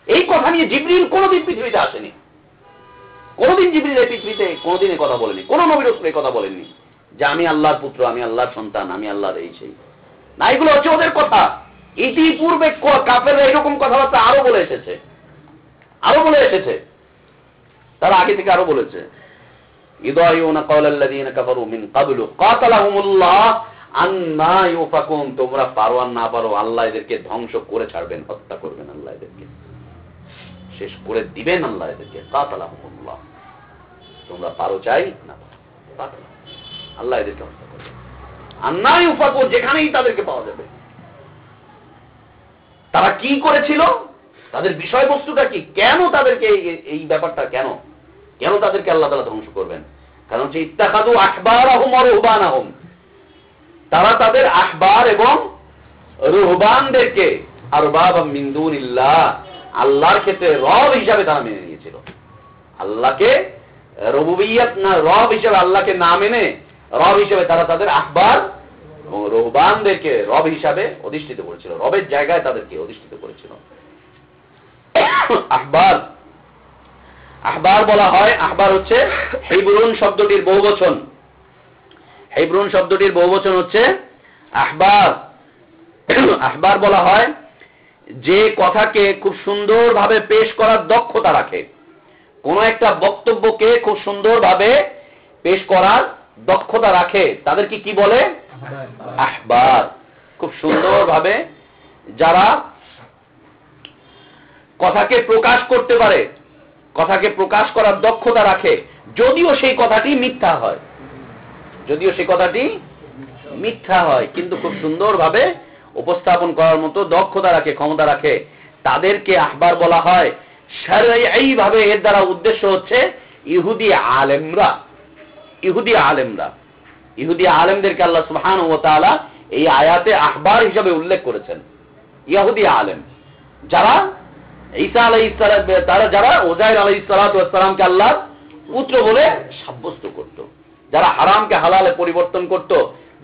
এই কথা নিয়ে জিবরিল কোনোদিন পৃথিবীতে আসেনি, কোনোদিন জিবরিল এই পৃথিবীতে কোনোদিন এই কথা বলেনি, কোন নবী রাসূল এই কথা বলেননি যে আমি আল্লাহর পুত্র, আমি আল্লাহর সন্তান, আমি আল্লাহর এই সেই। না, এগুলো হচ্ছে ওদের কথা। ইতিপূর্বে কাফেররা এরকম কথাবার্তা আরো বলে এসেছে, তারা আগে থেকে আরো বলেছে। ইউদাহিউনা কাওলাল্লাযীনা কাফারু মিন ক্বাবলু কাতালাহুমুল্লাহ আন্না ইউফাকুন, তোমরা পারো আর না পারো, আল্লাহ এদেরকে ধ্বংস করে ছাড়বেন, হত্যা করবেন, আল্লাহ এদেরকে শেষ করে দিবেন, আল্লাহ এদেরকে কাতালাহুমুল্লাহ, তোমরা পারো চাই না পারো, আল্লাহ এদেরকে হত্যা করবেন। আন্না ইউফাকুন, যেখানেই তাদেরকে পাওয়া যাবে। তারা কি করেছিল, তাদের বিষয়বস্তুটা কি, কেন তাদেরকে এই ব্যাপারটা, কেন তাদেরকে আল্লাহ তাআলা ধ্বংস করবেন? কারণ যে ইত্তাখাযু আহবারাহুম ওয়া রুহবানাহুম, তারা তাদের আহবার এবং রুহবানদেরকে আরবাবাম মিন দুনিল্লাহ, আল্লাহর ক্ষেত্রে রব হিসাবে তারা মেনে নিয়েছে। দিয়েছিল। আল্লাহকে রুবুবিয়্যাত না রব হিসেবে আল্লাহকে না মেনে রব হিসেবে তারা তাদের আহবার এবং রুহবানদেরকে রব হিসাবে অধিষ্ঠিত করেছিল, রবের জায়গায় তাদেরকে অধিষ্ঠিত করেছিল। আহবার আহবার বলা হয়, আহবার হচ্ছে হিব্রুন শব্দটির বহুবচন। হিব্রুন শব্দটির বহুবচন হচ্ছে আহবার। আহবার বলা হয় যে কথাকে খুব সুন্দরভাবে পেশ করার দক্ষতা রাখে, কোন একটা বক্তব্যকে খুব সুন্দরভাবে পেশ করার দক্ষতা রাখে, তাদেরকে কি বলে? আহবার। খুব সুন্দরভাবে যারা কথাকে প্রকাশ করতে পারে, কথাকে প্রকাশ করার দক্ষতা রাখে, যদিও সেই কথাটি মিথ্যা হয়, যদিও সেই কথাটি মিথ্যা হয়, কিন্তু খুব সুন্দরভাবে উপস্থাপন করার মতো দক্ষতা রাখে, ক্ষমতা রাখে, তাদেরকে আহবার বলা হয়। শারঈভাবে এর দ্বারা উদ্দেশ্য হচ্ছে ইহুদি আলেমরা। ইহুদি আলেমরা, ইহুদি আলেমদেরকে আল্লাহ সুবহানাহু ওয়া তাআলা এই আয়াতে আহবার হিসেবে উল্লেখ করেছেন। ইহুদি আলেম যারা ঈসা আলাইহিস সালাম, তারা যারা উযাইর আলাইহিস সালাতু ওয়াস সালামকে আল্লাহর পুত্র বলে সাব্যস্ত করত, যারা হারামকে হালালে পরিবর্তন করত,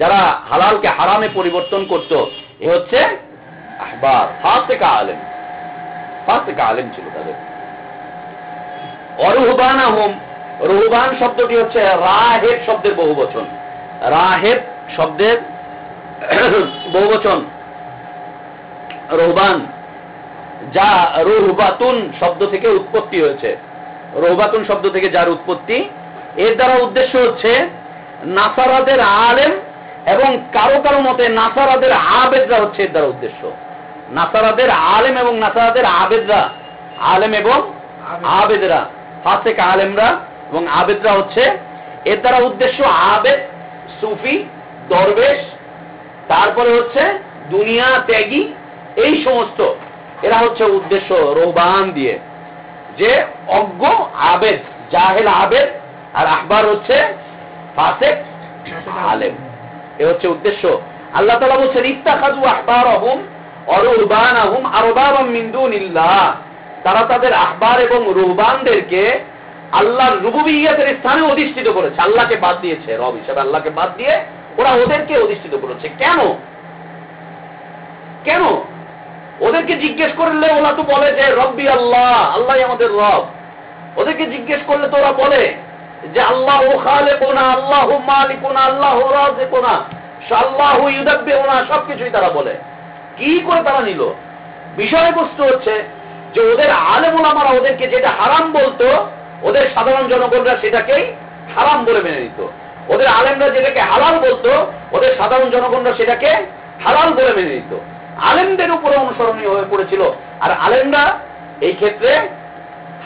যারা হালালকে হারামে পরিবর্তন করত, এ হচ্ছে আহবার। ফাসিক আলেম, ফাসিক আলেম ছিল তাদের। অরুহবানাহুম, রুহবান শব্দটি হচ্ছে রাহেব শব্দের বহুবচন। রাহেব শব্দের বহুবচন রুহবান, যা রুহবাতুন শব্দ থেকে উৎপত্তি হয়েছে। রুহবাতুন শব্দ থেকে যার উৎপত্তি, এর দ্বারা উদ্দেশ্য হচ্ছে নাসারাদের আলেম এবং কারো কারো মতে নাসারাদের আবেদরা হচ্ছে এর দ্বারা উদ্দেশ্য। নাসারাদের আলেম এবং নাসারাদের আবেদরা, আলেম এবং আবেদরা, ফাসিক আলেমরা এবং আবেদরা হচ্ছে এর দ্বারা উদ্দেশ্য। আবেদ সুফি, দরবেশ, তারপরে হচ্ছে দুনিয়া ত্যাগী, এই সমস্ত, এরা হচ্ছে উদ্দেশ্য রুহবান দিয়ে, যে অজ্ঞ আবেদ, জাহেল আবেদ, আর আহবার হচ্ছে ফাসিক আলেম, এ হচ্ছে উদ্দেশ্য। আল্লাহ তাআলা বলেছেন ইত্তাখাযু আহবারহুম ওয়া রুহবানাহুম আরবাবাম মিন দুনিল্লাহ, তারা তাদের আহবার এবং রুহবানদেরকে আল্লাহর রুবুবিয়্যাতের স্থানে অধিষ্ঠিত করেছে, আল্লাহকে বাদ দিয়েছে, রব হিসেবে আল্লাহকে বাদ দিয়ে ওরা ওদেরকে অধিষ্ঠিত করেছে। কেন? কেন? ওদেরকে জিজ্ঞেস করলে ওরা তো বলে যে রব্বি আল্লাহ, আল্লাহই আমাদের রব। ওদেরকে জিজ্ঞেস করলে তো ওরা বলে যে আল্লাহু খালিকুনা, আল্লাহু মালিকুনা, আল্লাহু রাযিকুনা, আল্লাহু ইউদাব্বিরুনা, সবকিছুই তারা বলে। কি করে তারা নিল? বিষয়বস্তু হচ্ছে যে ওদের আলেম ওলামারা ওদেরকে যেটা হারাম বলতো, ওদের সাধারণ জনগণরা সেটাকেই হারাম বলে মেনে নিত। ওদের আলেমরা যেটাকে হালাল বলতো, ওদের সাধারণ জনগণরা সেটাকে হালাল বলে মেনে নিত। আলেমদের উপরে অনুসরণীয় হয়ে পড়েছিল। আর আলেমরা এই ক্ষেত্রে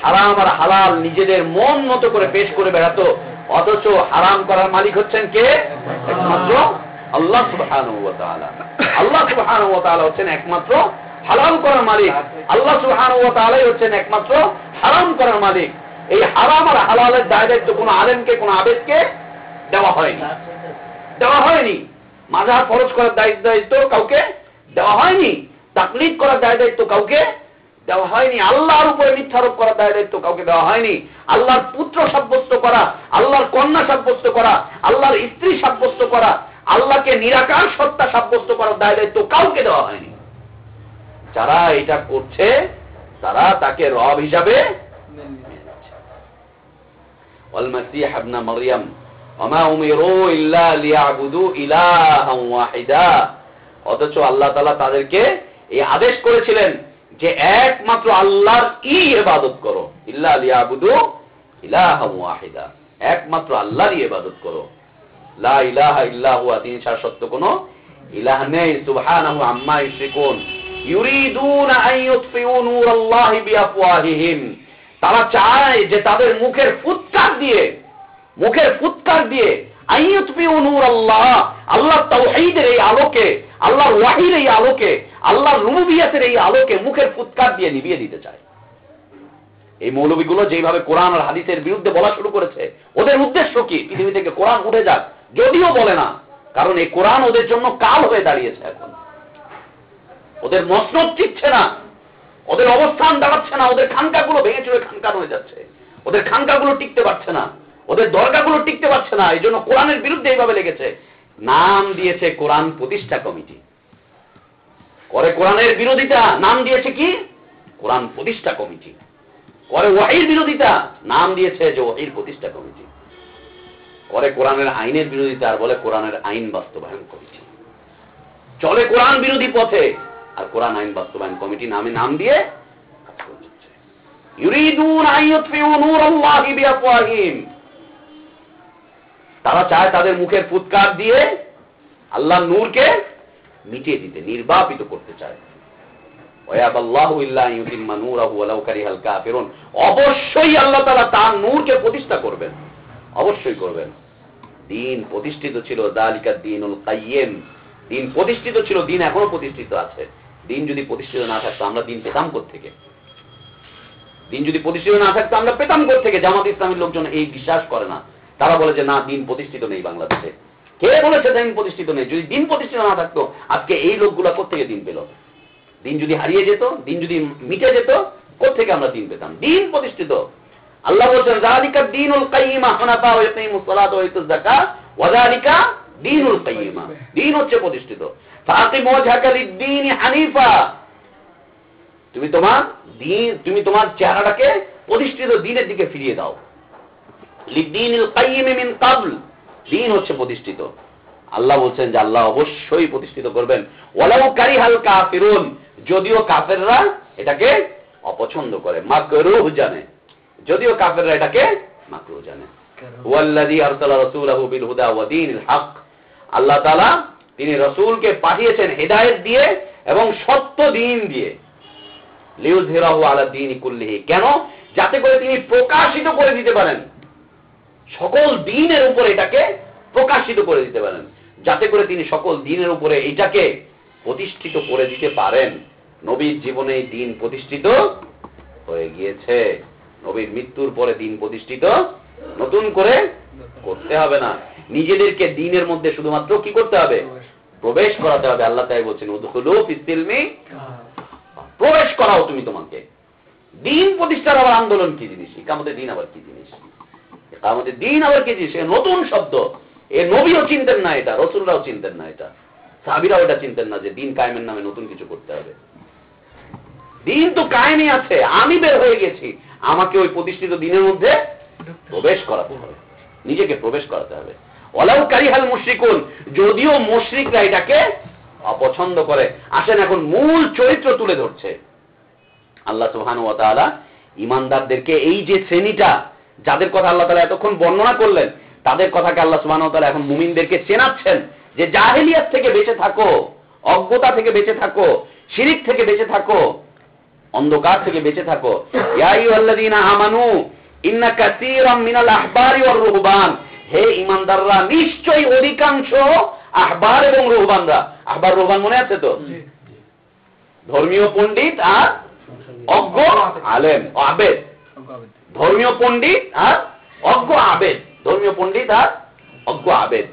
হারাম আর হালাল নিজেদের মন মতো করে পেশ করে বেড়াতো, অথচ হারাম করার মালিক হচ্ছেন কে? একমাত্র আল্লাহ সুবহানাহু ওয়া তাআলা। আল্লাহ সুবহানাহু ওয়া তাআলা হচ্ছেন একমাত্র হালাল করার মালিক। আল্লাহ সুবহানাহু ওয়া তাআলাই হচ্ছেন একমাত্র হারাম করার মালিক। এই হারাম আর হালালের দায়-দায়িত্ব কোনো আলেমকে, কোনো আবেদকে দেওয়া হয়নি, দেওয়া হয়নি। মাযহাব ফরজ করার দায়িত্ব কাউকে দেওয়া হয়নি, তাকলিদ করার দায়িত্ব কাউকে দেওয়া হয়নি, আল্লাহর উপরে মিথ্যারোপ করার দায়িত্ব কাউকে দেওয়া হয়নি, আল্লাহর পুত্র সাব্যস্ত করা, আল্লাহর কন্যা সাব্যস্ত করা, আল্লাহর স্ত্রী সাব্যস্ত করা, আল্লাহকে নিরাকার সত্তা সাব্যস্ত করার দায়িত্ব কাউকে দেওয়া হয়নি। যারা এটা করছে তারা তাকে রব হিসাবে ওয়াল মাসীহ ইবনে মারইয়াম ওমা উমিরু ইল্লা লিয়াবুদু ইলাহান ওয়াহিদা, অথচ আল্লাহ তাআলা তাদেরকে এই আদেশ করেছিলেন যে একমাত্র আল্লাহর ইবাদত করো, ইল্লা লিয়াবুদু ইলাহান ওয়াহিদা, একমাত্র আল্লাহর ইবাদত করো। লা ইলাহা ইল্লা হুয়া, তিনি ছাড়া সত্য কোনো ইলাহ নেই। সুবহানাহু আম্মা ইউশরিকুন ইউরিদুনা আন ইউতফিউ নূরাল্লাহি বিআফওয়াহিহিম, তারা চায় যে তাদের মুখের ফুৎকার দিয়ে আন ইউতফিউ নূরাল্লাহ, আল্লাহর তাওহীদের এই আলোকে, আল্লাহর ওয়াহির এই আলোকে, আল্লাহর রুবুবিয়্যাতের এই আলোকে মুখের ফুৎকার দিয়ে নিভিয়ে দিতে চায়। এই মৌলবীগুলো যেভাবে কোরআন আর হাদিসের বিরুদ্ধে বলা শুরু করেছে, ওদের উদ্দেশ্য কি? পৃথিবী থেকে কোরআন উঠে যাক, যদিও বলে না, কারণ এই কোরআন ওদের জন্য কাল হয়ে দাঁড়িয়েছে। এখন ওদের মসনদ টিকছে না, ওদের অবস্থান দাঁড়াচ্ছে না, ওদের খানকাগুলো ভেঙে চুরে খানকান হয়ে যাচ্ছে, ওদের খানকাগুলো টিকতে পারছে না, ওদের দরগাগুলো টিকতে পারছে না, এই জন্য কোরআনের বিরুদ্ধে এইভাবে লেগেছে। নাম দিয়েছে কোরআন প্রতিষ্ঠা কমিটি, করে কোরআনের বিরোধিতা, নাম দিয়েছে কি কোরআন প্রতিষ্ঠা কমিটি। করে ওয়াহির বিরোধিতা, নাম দিয়েছে যে ওয়াহির প্রতিষ্ঠা কমিটি। করে কোরআনের আইনের বিরোধিতা, আর বলে কোরআনের আইন বাস্তবায়ন কমিটি। চলে কোরআন বিরোধী পথে, আর কোরআন আইন বাস্তবায়ন কমিটি নামে নাম দিয়ে কাজ করছে। ইউরিদুন আইয়ুতফিউ নূরাল্লাহি বিআফওয়াহিম, তারা চায় তাদের মুখের ফুৎকার দিয়ে আল্লাহর নূরকে মিটিয়ে দিতে, নির্বাপিত করতে চায়। ওয়ায়াবাল্লাহু ইল্লা ইউতিম্মা নূরাহু ওয়ালাউ কারিহাল কাফিরুন, অবশ্যই আল্লাহ তাআলা তার নূরকে প্রতিষ্ঠা করবেন, অবশ্যই করবেন। দিন প্রতিষ্ঠিত ছিল, যালিকা দ্বীনুল কাইয়্যিম, দিন প্রতিষ্ঠিত ছিল, দিন এখনো প্রতিষ্ঠিত আছে। দিন যদি প্রতিষ্ঠিত না থাকতো আমরা দিন পেতাম কোত্থেকে? দিন যদি প্রতিষ্ঠিত না থাকতো আমরা পেতাম কোত্থেকে? জামাত ইসলামের লোকজন এই বিশ্বাস করে না, তারা বলে যে না, দিন প্রতিষ্ঠিত নেই বাংলাদেশে। কে বলেছে দিন প্রতিষ্ঠিত নেই? যদি দিন প্রতিষ্ঠিত না থাকতো আজকে এই লোকগুলা কোত্থেকে দিন পেল? দিন যদি হারিয়ে যেত, দিন যদি মিটে যেত, কোত্থেকে আমরা দিন পেতাম? দিন প্রতিষ্ঠিত। আল্লাহ বলছেন যালিকা দ্বীনুল কাইয়্যিম হুনাফা ওয়া ইয়াকিমুস সালাতা ওয়া ইতুজ যাকাত ওয়া যালিকা দ্বীনুল কাইয়্যিম, দিন হচ্ছে প্রতিষ্ঠিত। ফাকিম ওয়াজহাকা লিদ-দীনি হানিফা, তুমি তোমার চেহারাটাকে প্রতিষ্ঠিত দিনের দিকে ফিরিয়ে দাও। লিদ-দীনিল কাইয়্যিম মিন ক্বাবল, দিন হচ্ছে প্রতিষ্ঠিত। আল্লাহ বলছেন যে আল্লাহ অবশ্যই প্রতিষ্ঠিত করবেন। ওয়ালাউ কারিহাল কাফিরুন, যদিও কাফেররা এটাকে অপছন্দ করে, মাকরুহ জানে, যদিও কাফেররা এটাকে মাকরুহ জানে। ওয়াল্লাযী আরসালা রাসূলাহু বিল হুদা ওয়া দীনিল হক, আল্লাহ তাআলা তিনি রাসূলকে পাঠিয়েছেন হেদায়েত দিয়ে এবং সত্য দ্বীন দিয়ে। লিইয়ুযহিরাহু আলা দ্বীনি কুল্লিহি, কেন? যাতে করে তিনি প্রকাশিত করে দিতে পারেন, সকল দ্বীনের উপরে এটাকে প্রকাশিত করে দিতে পারেন, যাতে করে তিনি সকল দ্বীনের উপরে এটাকে প্রতিষ্ঠিত করে দিতে পারেন। নবীর জীবনে এই দ্বীন প্রতিষ্ঠিত হয়ে গিয়েছে, নবীর মৃত্যুর পরে দ্বীন প্রতিষ্ঠিত নতুন করে করতে হবে না, নিজেদেরকে দ্বীনের মধ্যে শুধুমাত্র কি করতে হবে? প্রবেশ করাতে হবে। আল্লাহ তাই বলছেন উদখুলু ফিস-সিলমি, প্রবেশ করাও তুমি তোমাকে। দ্বীন প্রতিষ্ঠার আবার আন্দোলন কি জিনিস? ইকামতের দ্বীন আবার কি জিনিস? ইকামতের দ্বীন আবার কি জিনিস? নতুন শব্দ, এ নবীও চিনতেন না, এটা রাসূলরাও চিনতেন না, এটা সাহাবীরাও এটা চিনতেন না যে দ্বীন কায়েমের নামে নতুন কিছু করতে হবে। দ্বীন তো কায়েমই আছে, আমি বের হয়ে গেছি, আমাকে ওই প্রতিষ্ঠিত দ্বীনের মধ্যে প্রবেশ করাতে হবে, নিজেকে প্রবেশ করাতে হবে। ওয়ালাউ কারিহাল মুশরিকুন, যদিও মুশরিকরা এটাকে অপছন্দ করে। আসেন এখন মূল চরিত্র তুলে ধরছে আল্লাহ সুবহানাহু ওয়া তাআলা। ঈমানদারদেরকে এই যে শ্রেণীটা যাদের কথা আল্লাহ তাআলা এতক্ষণ বর্ণনা করলেন, তাদের কথাকে আল্লাহ সুবহানাহু ওয়া তাআলা এখন মুমিনদেরকে চেনাচ্ছেন যে জাহেলিয়াত থেকে বেঁচে থাকো, অজ্ঞতা থেকে বেঁচে থাকো, শিরিক থেকে বেঁচে থাকো, অন্ধকার থেকে বেঁচে থাকো। ইয়া আইয়ুহাল্লাযীনা আমানু ইন্না কাসীরাম মিনাল আহবারি ওয়ার রুহবান, হে ঈমানদাররা, নিশ্চয়ই অধিকাংশ আহবার এবং রুহবানরা, আহবার রুহবান মনে আছে তো? ধর্মীয় পণ্ডিত আর অজ্ঞ আলেম আবেদ, ধর্মীয় পণ্ডিত আর অজ্ঞ আবেদ, ধর্মীয় পণ্ডিত আর অজ্ঞ আবেদ।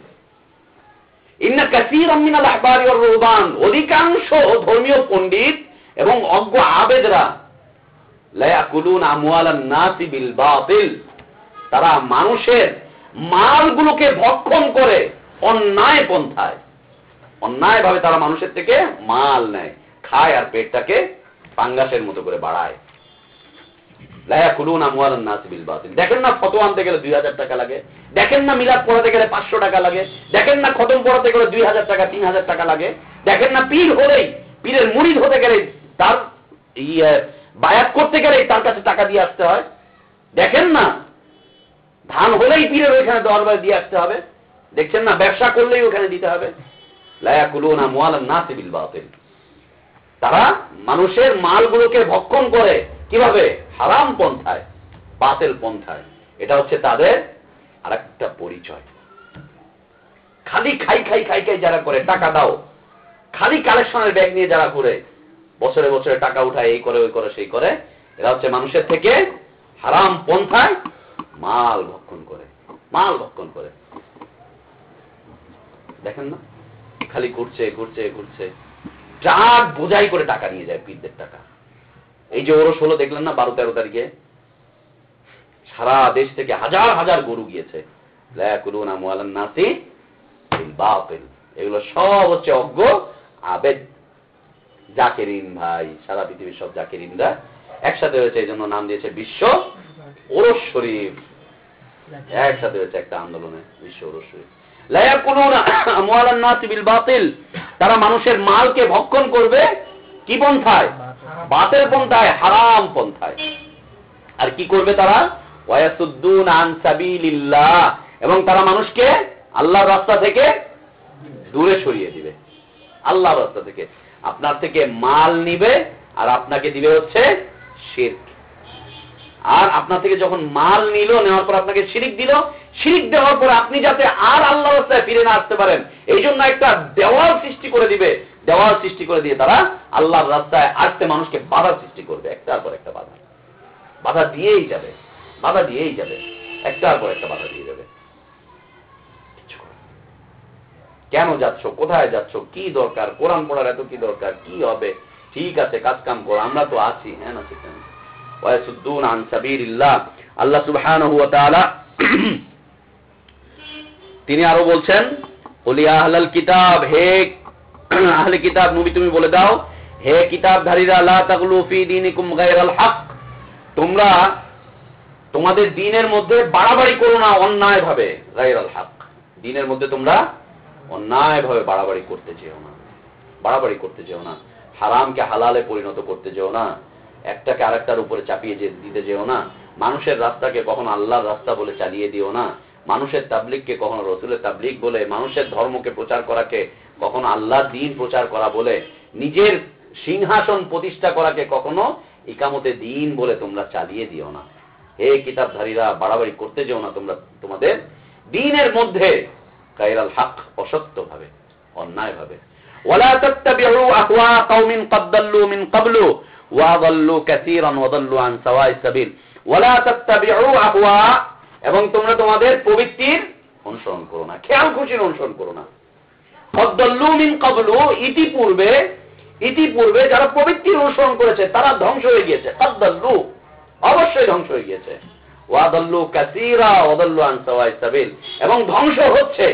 ইন্না কাসীরাম মিনাল আহবারি ওয়ার রুহবান, অধিকাংশ ধর্মীয় পণ্ডিত এবং অজ্ঞ আবেদরা লা ইয়াকুলুনা আমওয়ালান নাসি বিল বাতিল, তারা মানুষের মালগুলোকে ভক্ষণ করে অন্যায় পন্থায়, অন্যায় ভাবে তারা মানুষের থেকে মাল নেয়, খায় আর পেটটাকে পাঙ্গাসের মতো করে বাড়ায়। লা ইয়াকুলুনা আমওয়ালান নাসি বিল বাতিল। দেখেন না ফতোয়া আনতে গেলে 2000 টাকা লাগে, দেখেন না মিলাদ পড়াতে গেলে 500 টাকা লাগে, দেখেন না খতম পড়াতে গেলে 2000 টাকা 3000 টাকা লাগে, দেখেন না পীর হলেই, পীরের মুরিদ হতে গেলে, তার বায়াত করতে গেলে তার কাছে টাকা দিয়ে আসতে হয়, দেখেন না ধান হলেই পীরের ওইখানে দরবার দিয়ে আসতে হবে, দেখছেন না ব্যবসা করলেই ওখানে দিতে হবে। লা ইয়াকুলুনা আমওয়ালান নাসি বিল বাতিল, তারা মানুষের মালগুলোকে ভক্ষণ করে কিভাবে? হারাম পন্থায়, বাতিল পন্থায়। এটা হচ্ছে তাদের আরেকটা পরিচয়। খালি খাই খাই খাই খাই যারা করে, টাকা দাও, খালি কালেকশনের ব্যাগ নিয়ে যারা ঘুরে, বছরে বছরে টাকা উঠায়, এই করে ওই করে সেই করে, এরা হচ্ছে মানুষের থেকে হারাম পন্থায় মাল ভক্ষণ করে, মাল ভক্ষণ করে। দেখেন না খালি ঘুরছে ঘুরছে ঘুরছে, ট্রাক বোঝাই করে টাকা নিয়ে যায়, পীরদের টাকা। এই যে ওরস হলো দেখলেন না 12-13 তারিখে, সারা দেশ থেকে হাজার হাজার গরু গিয়েছে। লা ইয়াকুলুনা আমওয়ালান নাসি বিল বাতিল। এগুলো সব হচ্ছে অজ্ঞ আবেদ জাকিরিন ভাই, সারা পৃথিবীর সব জাকিরিনরা একসাথে হয়েছে, এই জন্য নাম দিয়েছে বিশ্ব ওরস শরীফ। একসাথে হয়েছে একটা আন্দোলনে, বিশ্ব ওরস শরীফ। লা ইয়াকুলুনা আমওয়ালান নাসি বিল বাতিল। তারা মানুষের মালকে ভক্ষণ করবে কি পন্থায়? বাতিল পন্থায়, হারাম পন্থায়। আর কি করবে তারা? ওয়ায়াসুদ্দুনা আন সাবিলিল্লাহ। এবং তারা মানুষকে আল্লাহর রাস্তা থেকে দূরে সরিয়ে দিবে। আল্লাহর রাস্তা থেকে আপনার থেকে মাল নিবে আর আপনাকে দিবে হচ্ছে শিরক। আর আপনার থেকে যখন মাল নিল, নেওয়ার পর আপনাকে শিরিক দিল, শিরিক দেওয়ার পর আপনি যাতে আর আল্লাহর রাস্তায় ফিরে না আসতে পারেন এই জন্য একটা দেওয়াল সৃষ্টি করে দিবে। দেওয়াল সৃষ্টি করে দিয়ে তারা আল্লাহর রাস্তায় আসতে মানুষকে বাধা সৃষ্টি করবে, একটার পর একটা বাধা। বাধা দিয়েই যাবে, বাধা দিয়েই যাবে, একটার পর একটা বাধা দিয়ে যাবে। কেন যাচ্ছ, কোথায় যাচ্ছ, কি দরকার, কোরআন পড়ার এত কি দরকার, কি হবে, ঠিক আছে কাজ কাম করো, আমরা তো আছি। হ্যাঁ না, ঠিক আছে। ওয়ায়াসুদ্দুনা আন সাবিলিল্লাহ। আল্লাহ সুবহানাহু ওয়া তাআলা তিনি আরো বলছেন, কুল ইয়া আহলাল কিতাব, হে আহলে কিতাব নবী তুমি বলে দাও, হে কিতাবধারীরা, লা তাগলু ফি দীনিকুম গায়রাল হক। তোমরা তোমাদের দ্বীনের মধ্যে বাড়াবাড়ি করো না অন্যায় ভাবে। গায়রাল হক, দ্বীনের মধ্যে তোমরা অন্যায় ভাবে বাড়াবাড়ি করতে যেও না, বাড়াবাড়ি করতে যেও না। হারামকে হালালে পরিণত করতে যেও না, একটাকে আরেকটার উপরে চাপিয়ে দিতে যেও না। মানুষের রাস্তাকে কখনো আল্লাহর রাস্তা বলে চালিয়ে দিও না। মানুষের তাবলীগকে কখনো রসুলের তাবলীগ বলে, মানুষের ধর্মকে প্রচার করাকে কখনো আল্লাহর দ্বীন প্রচার করা বলে, নিজের সিংহাসন প্রতিষ্ঠা করাকে কখনো ইকামতে দ্বীন বলে তোমরা চালিয়ে দিও না। হে কিতাবধারীরা, বাড়াবাড়ি করতে যেও না তোমরা তোমাদের দ্বীনের মধ্যে গায়রাল হক, অসত্য ভাবে, অন্যায় ভাবে। ওয়ালা তাত্তাবিউ আহওয়া কওমিন ক্বাদ দাল্লু মিন ক্বাবলু ওয়া দাল্লু কাসীরান ওয়া দাল্লু আন সাওয়াইস সাবিল। ওয়ালা তাত্তাবিউ আহওয়া, এবং তোমরা তোমাদের প্রবৃত্তির অনুসরণ করো না, খেয়াল খুশির অনুসরণ করো না। ক্বাদ দাল্লু মিন ক্বাবলু, ইতিপূর্বে যারা প্রবৃত্তির অনুসরণ করেছে তারা ধ্বংস হয়ে গিয়েছে। ক্বাদ দাল্লু, অবশ্যই ধ্বংস হয়ে গিয়েছে। ওয়া দাল্লু কাসীরা ওয়া দাল্লু আন সাওয়াইস সাবিল, এবং ধ্বংস হচ্ছে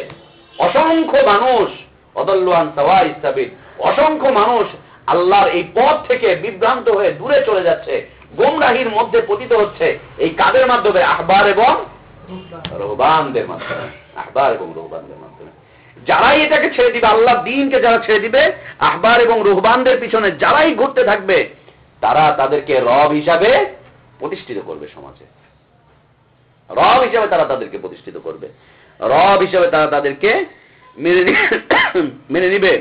অসংখ্য মানুষ। ওয়া দাল্লু আন সাওয়াইস সাবিল, অসংখ্য মানুষ আল্লাহর এই পথ থেকে বিভ্রান্ত হয়ে দূরে চলে যাচ্ছে, গোমরাহির মধ্যে পতিত হচ্ছে। এই কাদের মাধ্যমে? আহবার এবং রুহবানদের মাধ্যমে। আহবার এবং রুহবানদের মাধ্যমে যারাই এটাকে ছেড়ে দিবে, আল্লাহর দ্বীনকে যারা ছেড়ে দিবে, আহবার এবং রুহবানদের পিছনে যারাই ঘুরতে থাকবে, তারা তাদেরকে রব হিসাবে প্রতিষ্ঠিত করবে সমাজে। রব হিসাবে তারা তাদেরকে প্রতিষ্ঠিত করবে, রব হিসাবে তারা তাদেরকে মেনে নিবে,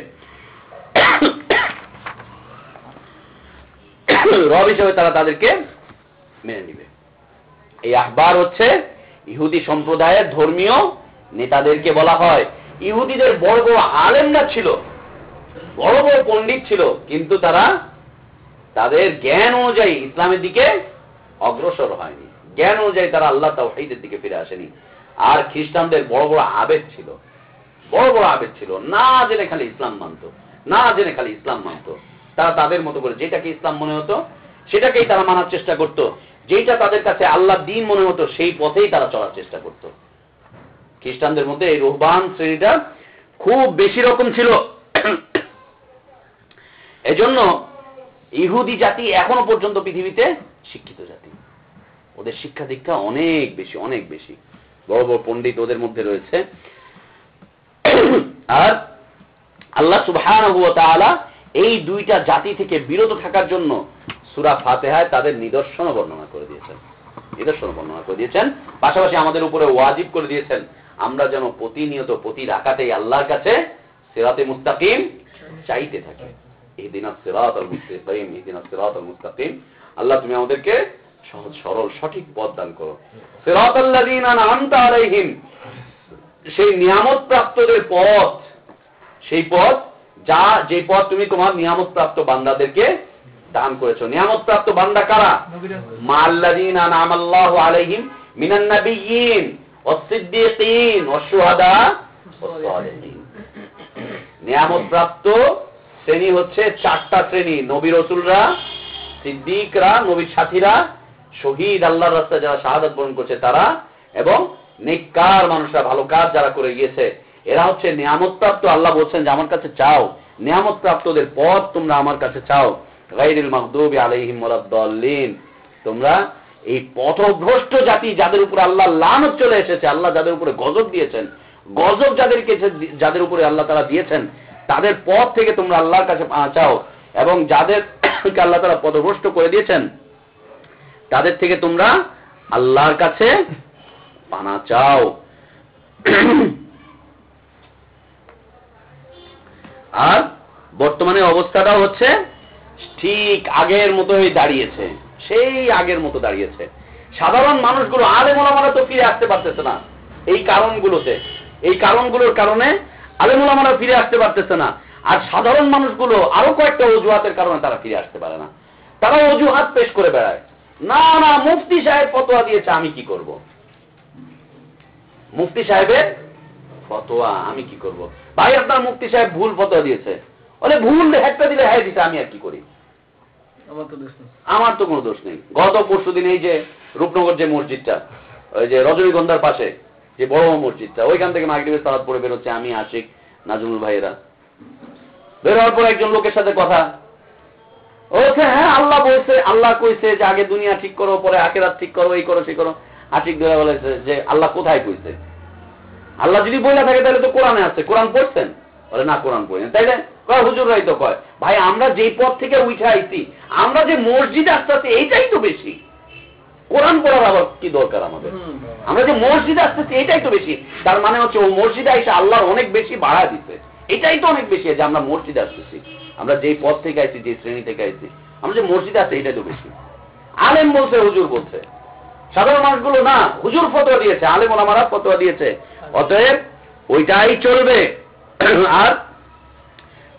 রব হিসাবে তারা তাদেরকে মেনে নিবে। এই আহবার হচ্ছে ইহুদি সম্প্রদায়ের ধর্মীয় নেতাদেরকে বলা হয়। ইহুদিদের বড় বড় আলেমরা ছিল, বড় বড় পণ্ডিত ছিল, কিন্তু তারা তাদের জ্ঞান অনুযায়ী ইসলামের দিকে অগ্রসর হয়নি, জ্ঞান অনুযায়ী তারা আল্লাহ তাওহীদের দিকে ফিরে আসেনি। আর খ্রিস্টানদের বড় বড় আবেদ ছিল, বড় বড় আবেদ ছিল, না জেনে খালি ইসলাম মানত, না জেনে খালি ইসলাম মানত। তারা তাদের মতো করে যেটাকে ইসলাম মনে হতো সেটাকেই তারা মানার চেষ্টা করত, যেটা তাদের কাছে আল্লাহর দ্বীন মনে হতো সেই পথেই তারা চলার চেষ্টা করত। খ্রিস্টানদের মধ্যে এই রুহবান শ্রেণীটা খুব বেশি রকম ছিল। এজন্য ইহুদি জাতি এখনো পর্যন্ত পৃথিবীতে শিক্ষিত জাতি, ওদের শিক্ষা দীক্ষা অনেক বেশি, অনেক বেশি। বড় বড় পণ্ডিত ওদের মধ্যে রয়েছে। আর আল্লাহ সুবহানাহু ওয়া তাআলা এই দুইটা জাতি থেকে বিরত থাকার জন্য সূরা ফাতিহায় তাদের নিদর্শন বর্ণনা করে দিয়েছেন, নিদর্শন বর্ণনা করে দিয়েছেন। পাশাপাশি আমাদের উপরে ওয়াজিব করে দিয়েছেন আমরা যেন প্রতিনিয়ত প্রতি রাকাতেই আল্লাহর কাছে সিরাতে মুস্তাকিম চাইতে থাকি। ইহদিনাস সিরাতাল মুস্তাকিম, ইহদিনাস সিরাতাল মুস্তাকিম। আল্লাহ তুমি আমাদেরকে সহজ সরল সঠিক পথ দান করো। সিরাতাল লাযিনা আন'আমতা আলাইহিম, সেই নিয়ামত প্রাপ্তদের পথ, সেই পথ যে পথ তুমি তোমার নিয়ামত প্রাপ্ত বান্দাদেরকে দান করেছো। নিয়ামত প্রাপ্ত বান্দা কারা? মাল্লাযিনা আন'আমাল্লাহু আলাইহিম মিনান নাবিয়্যিন ওয়াস-সিদ্দীকিন ওয়াশ-শুহাদা ওয়াস-সালিহিন। নিয়ামত প্রাপ্ত শ্রেণী হচ্ছে চারটা শ্রেণী। নবী রাসূলরা, সিদ্দিকরা, নবীর সাথীরা, শহীদ আল্লাহর রাস্তায় যারা শাহাদাত বরণ করছে তারা, এবং নেককার মানুষরা, ভালো কাজ যারা করে গিয়েছে, এরা হচ্ছে নিয়ামত প্রাপ্ত। আল্লাহ বলছেন যে আমার কাছে চাও, নিয়ামত প্রাপ্তদের পথ তোমরা আমার কাছে চাও। গায়রিল মাগদুবি আলাইহিম ওয়ালাদ-দাল্লিন, তোমরা এই পথভ্রষ্ট জাতি যাদের উপরে আল্লাহ লানত চলে এসেছে, আল্লাহ যাদের উপরে গজব দিয়েছেন, গজব যাদের উপরে আল্লাহ তাআলা দিয়েছেন, তাদের পথ থেকে তোমরা আল্লাহর কাছে পানা চাও, এবং যাদেরকে আল্লাহ তাআলা পথভ্রষ্ট করে দিয়েছেন তাদের থেকে তোমরা আল্লাহর কাছে পানা চাও। আর বর্তমানে অবস্থাটাও হচ্ছে ঠিক আগের মতোই দাঁড়িয়েছে, সেই আগের মতো দাঁড়িয়েছে। সাধারণ মানুষগুলো, আলেম ওলামারা তো ফিরে আসতে পারতেছে না এই কারণগুলোর কারণে আলেম ওলামারা ফিরে আসতে পারতেছে না। আর সাধারণ মানুষগুলো আরো কয়েকটা অজুহাতের কারণে তারা ফিরে আসতে পারে না। তারা অজুহাত পেশ করে বেড়ায়, না না মুফতি সাহেব ফতোয়া দিয়েছে, আমি কি করব? মুফতি সাহেবের ফতোয়া আমি কি করব? ভাই আপনার মুফতি সাহেব ভুল ফতোয়া দিয়েছে, বলে ভুল একটা দিলে হ্যাঁ দিতে, আমি আর কি করি? আমার তো কোনো দোষ নেই। গত পরশুদিন এই যে রূপনগর যে মসজিদটা, ওই যে রজনীগন্ধার পাশে যে বড় মসজিদটা, ওইখান থেকে মাগরিবের সালাত পড়ে বেরোচ্ছে আমি, আশিক, নাজমুল ভাইয়েরা। বের হওয়ার পর একজন লোকের সাথে কথা ওকে, হ্যাঁ আল্লাহ বলছে, আল্লাহ কইছে যে আগে দুনিয়া ঠিক করো, পরে আখিরাত ঠিক করো, এই করো সেই করো। আশিক ধরে বলেছে যে আল্লাহ কোথায় কইছে? আল্লাহ যদি বলে থাকে তাহলে তো কোরআনে আছে, কোরআন পড়ছেন? বলে না কোরআন পড়েন। তাইলে কয় হুজুররাই তো কয়। ভাই আমরা যেই পথ থেকে উঠে আইছি, আমরা যে মসজিদে আসতে আসছি এইটাই তো বেশি, কোরআন পড়ার আবার কি দরকার আমাদের? আমরা যে মসজিদে আসতেছি এইটাই তো বেশি। তার মানে হচ্ছে ও মসজিদে এসে আল্লাহর অনেক বেশি বাড়া দিচ্ছে, এটাই তো অনেক বেশি যে আমরা মসজিদে আসতেছি। আমরা যেই পথ থেকে আইছি, যে শ্রেণী থেকে আইছি, আমরা যে মসজিদে আসছি এটাই তো বেশি। আলেম বলছে, হুজুর বলছে, সাধারণ মানুষগুলো না, হুজুর ফতোয়া দিয়েছে, আলেম ওলামারা ফতোয়া দিয়েছে, অতএব ওইটাই চলবে। আর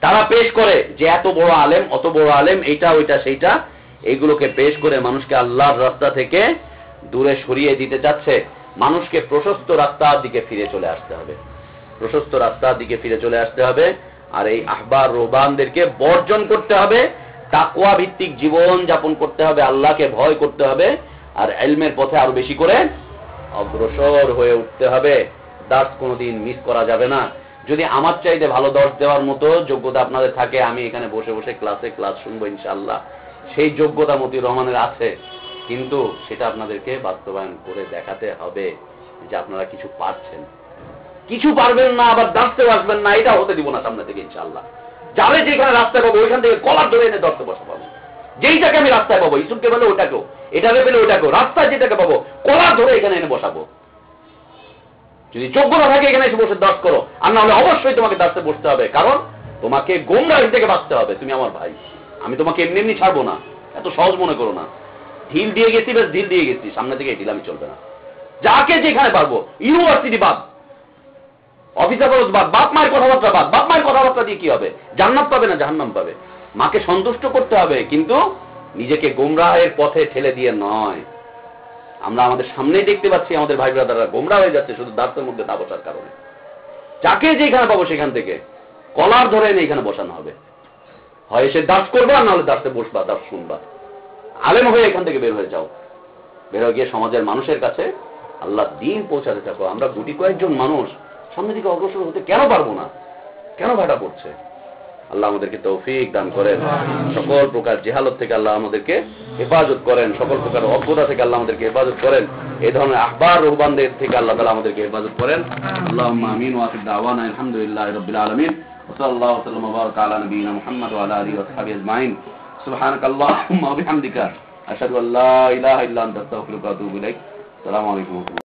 তারা পেশ করে যে এত বড় আলেম, অত বড় আলেম, এইটা ওইটা সেইটা, এইগুলোকে পেশ করে মানুষকে আল্লাহর রাস্তা থেকে দূরে সরিয়ে দিতে চাচ্ছে। মানুষকে প্রশস্ত রাস্তার দিকে ফিরে চলে আসতে হবে, প্রশস্ত রাস্তার দিকে ফিরে চলে আসতে হবে। আর এই আহবার রুহবানদেরকে বর্জন করতে হবে, তাকওয়া ভিত্তিক জীবন যাপন করতে হবে, আল্লাহকে ভয় করতে হবে, আর ইলমের পথে আরো বেশি করে অগ্রসর হয়ে উঠতে হবে। দার্স কোনোদিন মিস করা যাবে না। যদি আমার চাইতে ভালো দর্শ দেওয়ার মতো যোগ্যতা আপনাদের থাকে, আমি এখানে বসে বসে ক্লাস শুনবো ইনশাআল্লাহ, সেই যোগ্যতা মতিউর রহমানের আছে, কিন্তু সেটা আপনাদেরকে বাস্তবায়ন করে দেখাতে হবে যে আপনারা কিছু পারছেন। কিছু পারবেন না আবার দাঁড়তেও আসবেন না, এটা হতে দিব না সামনে থেকে ইনশাআল্লাহ। যাবে যেখানে রাস্তায় পাবো ওইখান থেকে কলার ধরে এনে দর্শে বসা পাবো। যেইটাকে আমি রাস্তায় পাবো, ইসুককে পেলে ওটাকেও, এটাকে পেলে ওটাকেও, রাস্তায় যেটাকে পাবো কলার ধরে এখানে এনে বসাবো। যদি যোগ্যতা থাকে এখানে এসে বসে দর্শ করো, আর না হলে অবশ্যই তোমাকে দাঁড়তে বসতে হবে, কারণ তোমাকে গোমরাহি থেকে বাঁচতে হবে। তুমি আমার ভাই, আমি তোমাকে এমনি এমনি ছাড়বো না, এত সহজ মনে করো না। ঢিল দিয়ে গেছি, বেশ ঢিল দিয়ে গেছি, সামনে থেকে ঢিল আমি চলবে না। যাকে যেখানে পারবো, ইউনিভার্সিটি বাদ, অফিসার বাদ, বাপ মায়ের কথাবার্তা বাদ। বাপ মায়ের কথাবার্তা দিয়ে কি হবে? জান্নাত পাবে না জাহান্নাম পাবে? মাকে সন্তুষ্ট করতে হবে, কিন্তু নিজেকে গোমরাহের পথে ঠেলে দিয়ে নয়। আমরা আমাদের সামনেই দেখতে পাচ্ছি আমাদের ভাই ব্রাদাররা গোমরাহ হয়ে যাচ্ছে শুধু দার্সের মধ্যে না বসার কারণে। যাকে যেখানে পাবো সেখান থেকে কলার ধরে এনে এখানে বসানো হবে। হয় এসে দার্স করবে, আর নাহলে দার্সে বসবা, দার্স শুনবা। আলেম হয়ে এখান থেকে বের হয়ে যাও, বের হয়ে গিয়ে সমাজের মানুষের কাছে আল্লাহ দ্বীন পৌঁছাতে থাকো। আমরা গুটি কয়েকজন মানুষ সামনের দিকে অগ্রসর হতে কেন পারবো না? কেন ভাটা পড়ছে? আল্লাহ আমাদেরকে তৌফিক দান করেন, সকল প্রকার জেহালত থেকে আল্লাহ আমাদেরকে হেফাজত করেন, সকল প্রকার অজ্ঞতা থেকে আল্লাহ আমাদেরকে হেফাজত করেন, এই ধরনের আহবার রুহবানদের থেকে আল্লাহ তাআলা আমাদেরকে হেফাজত করেন। আল্লাহুম্মা আমিন ওয়া আখির দাওয়ানা আলহামদুলিল্লাহি রাব্বিল আলামিন ওয়া সাল্লাল্লাহু ওয়া সাল্লাম ওয়া বারাকা আলা নবিয়িনা মুহাম্মদ ওয়া আলা আলিহি ওয়া সাহবিহি আজমাইন। সুবহানাকাল্লাহুম্মা ওয়া বিহামদিকা আশহাদু আল্লা ইলাহা ইল্লা আনতা আস্তাগফিরুকা ওয়া আতুবু ইলাইক। আসসালামু আলাইকুম।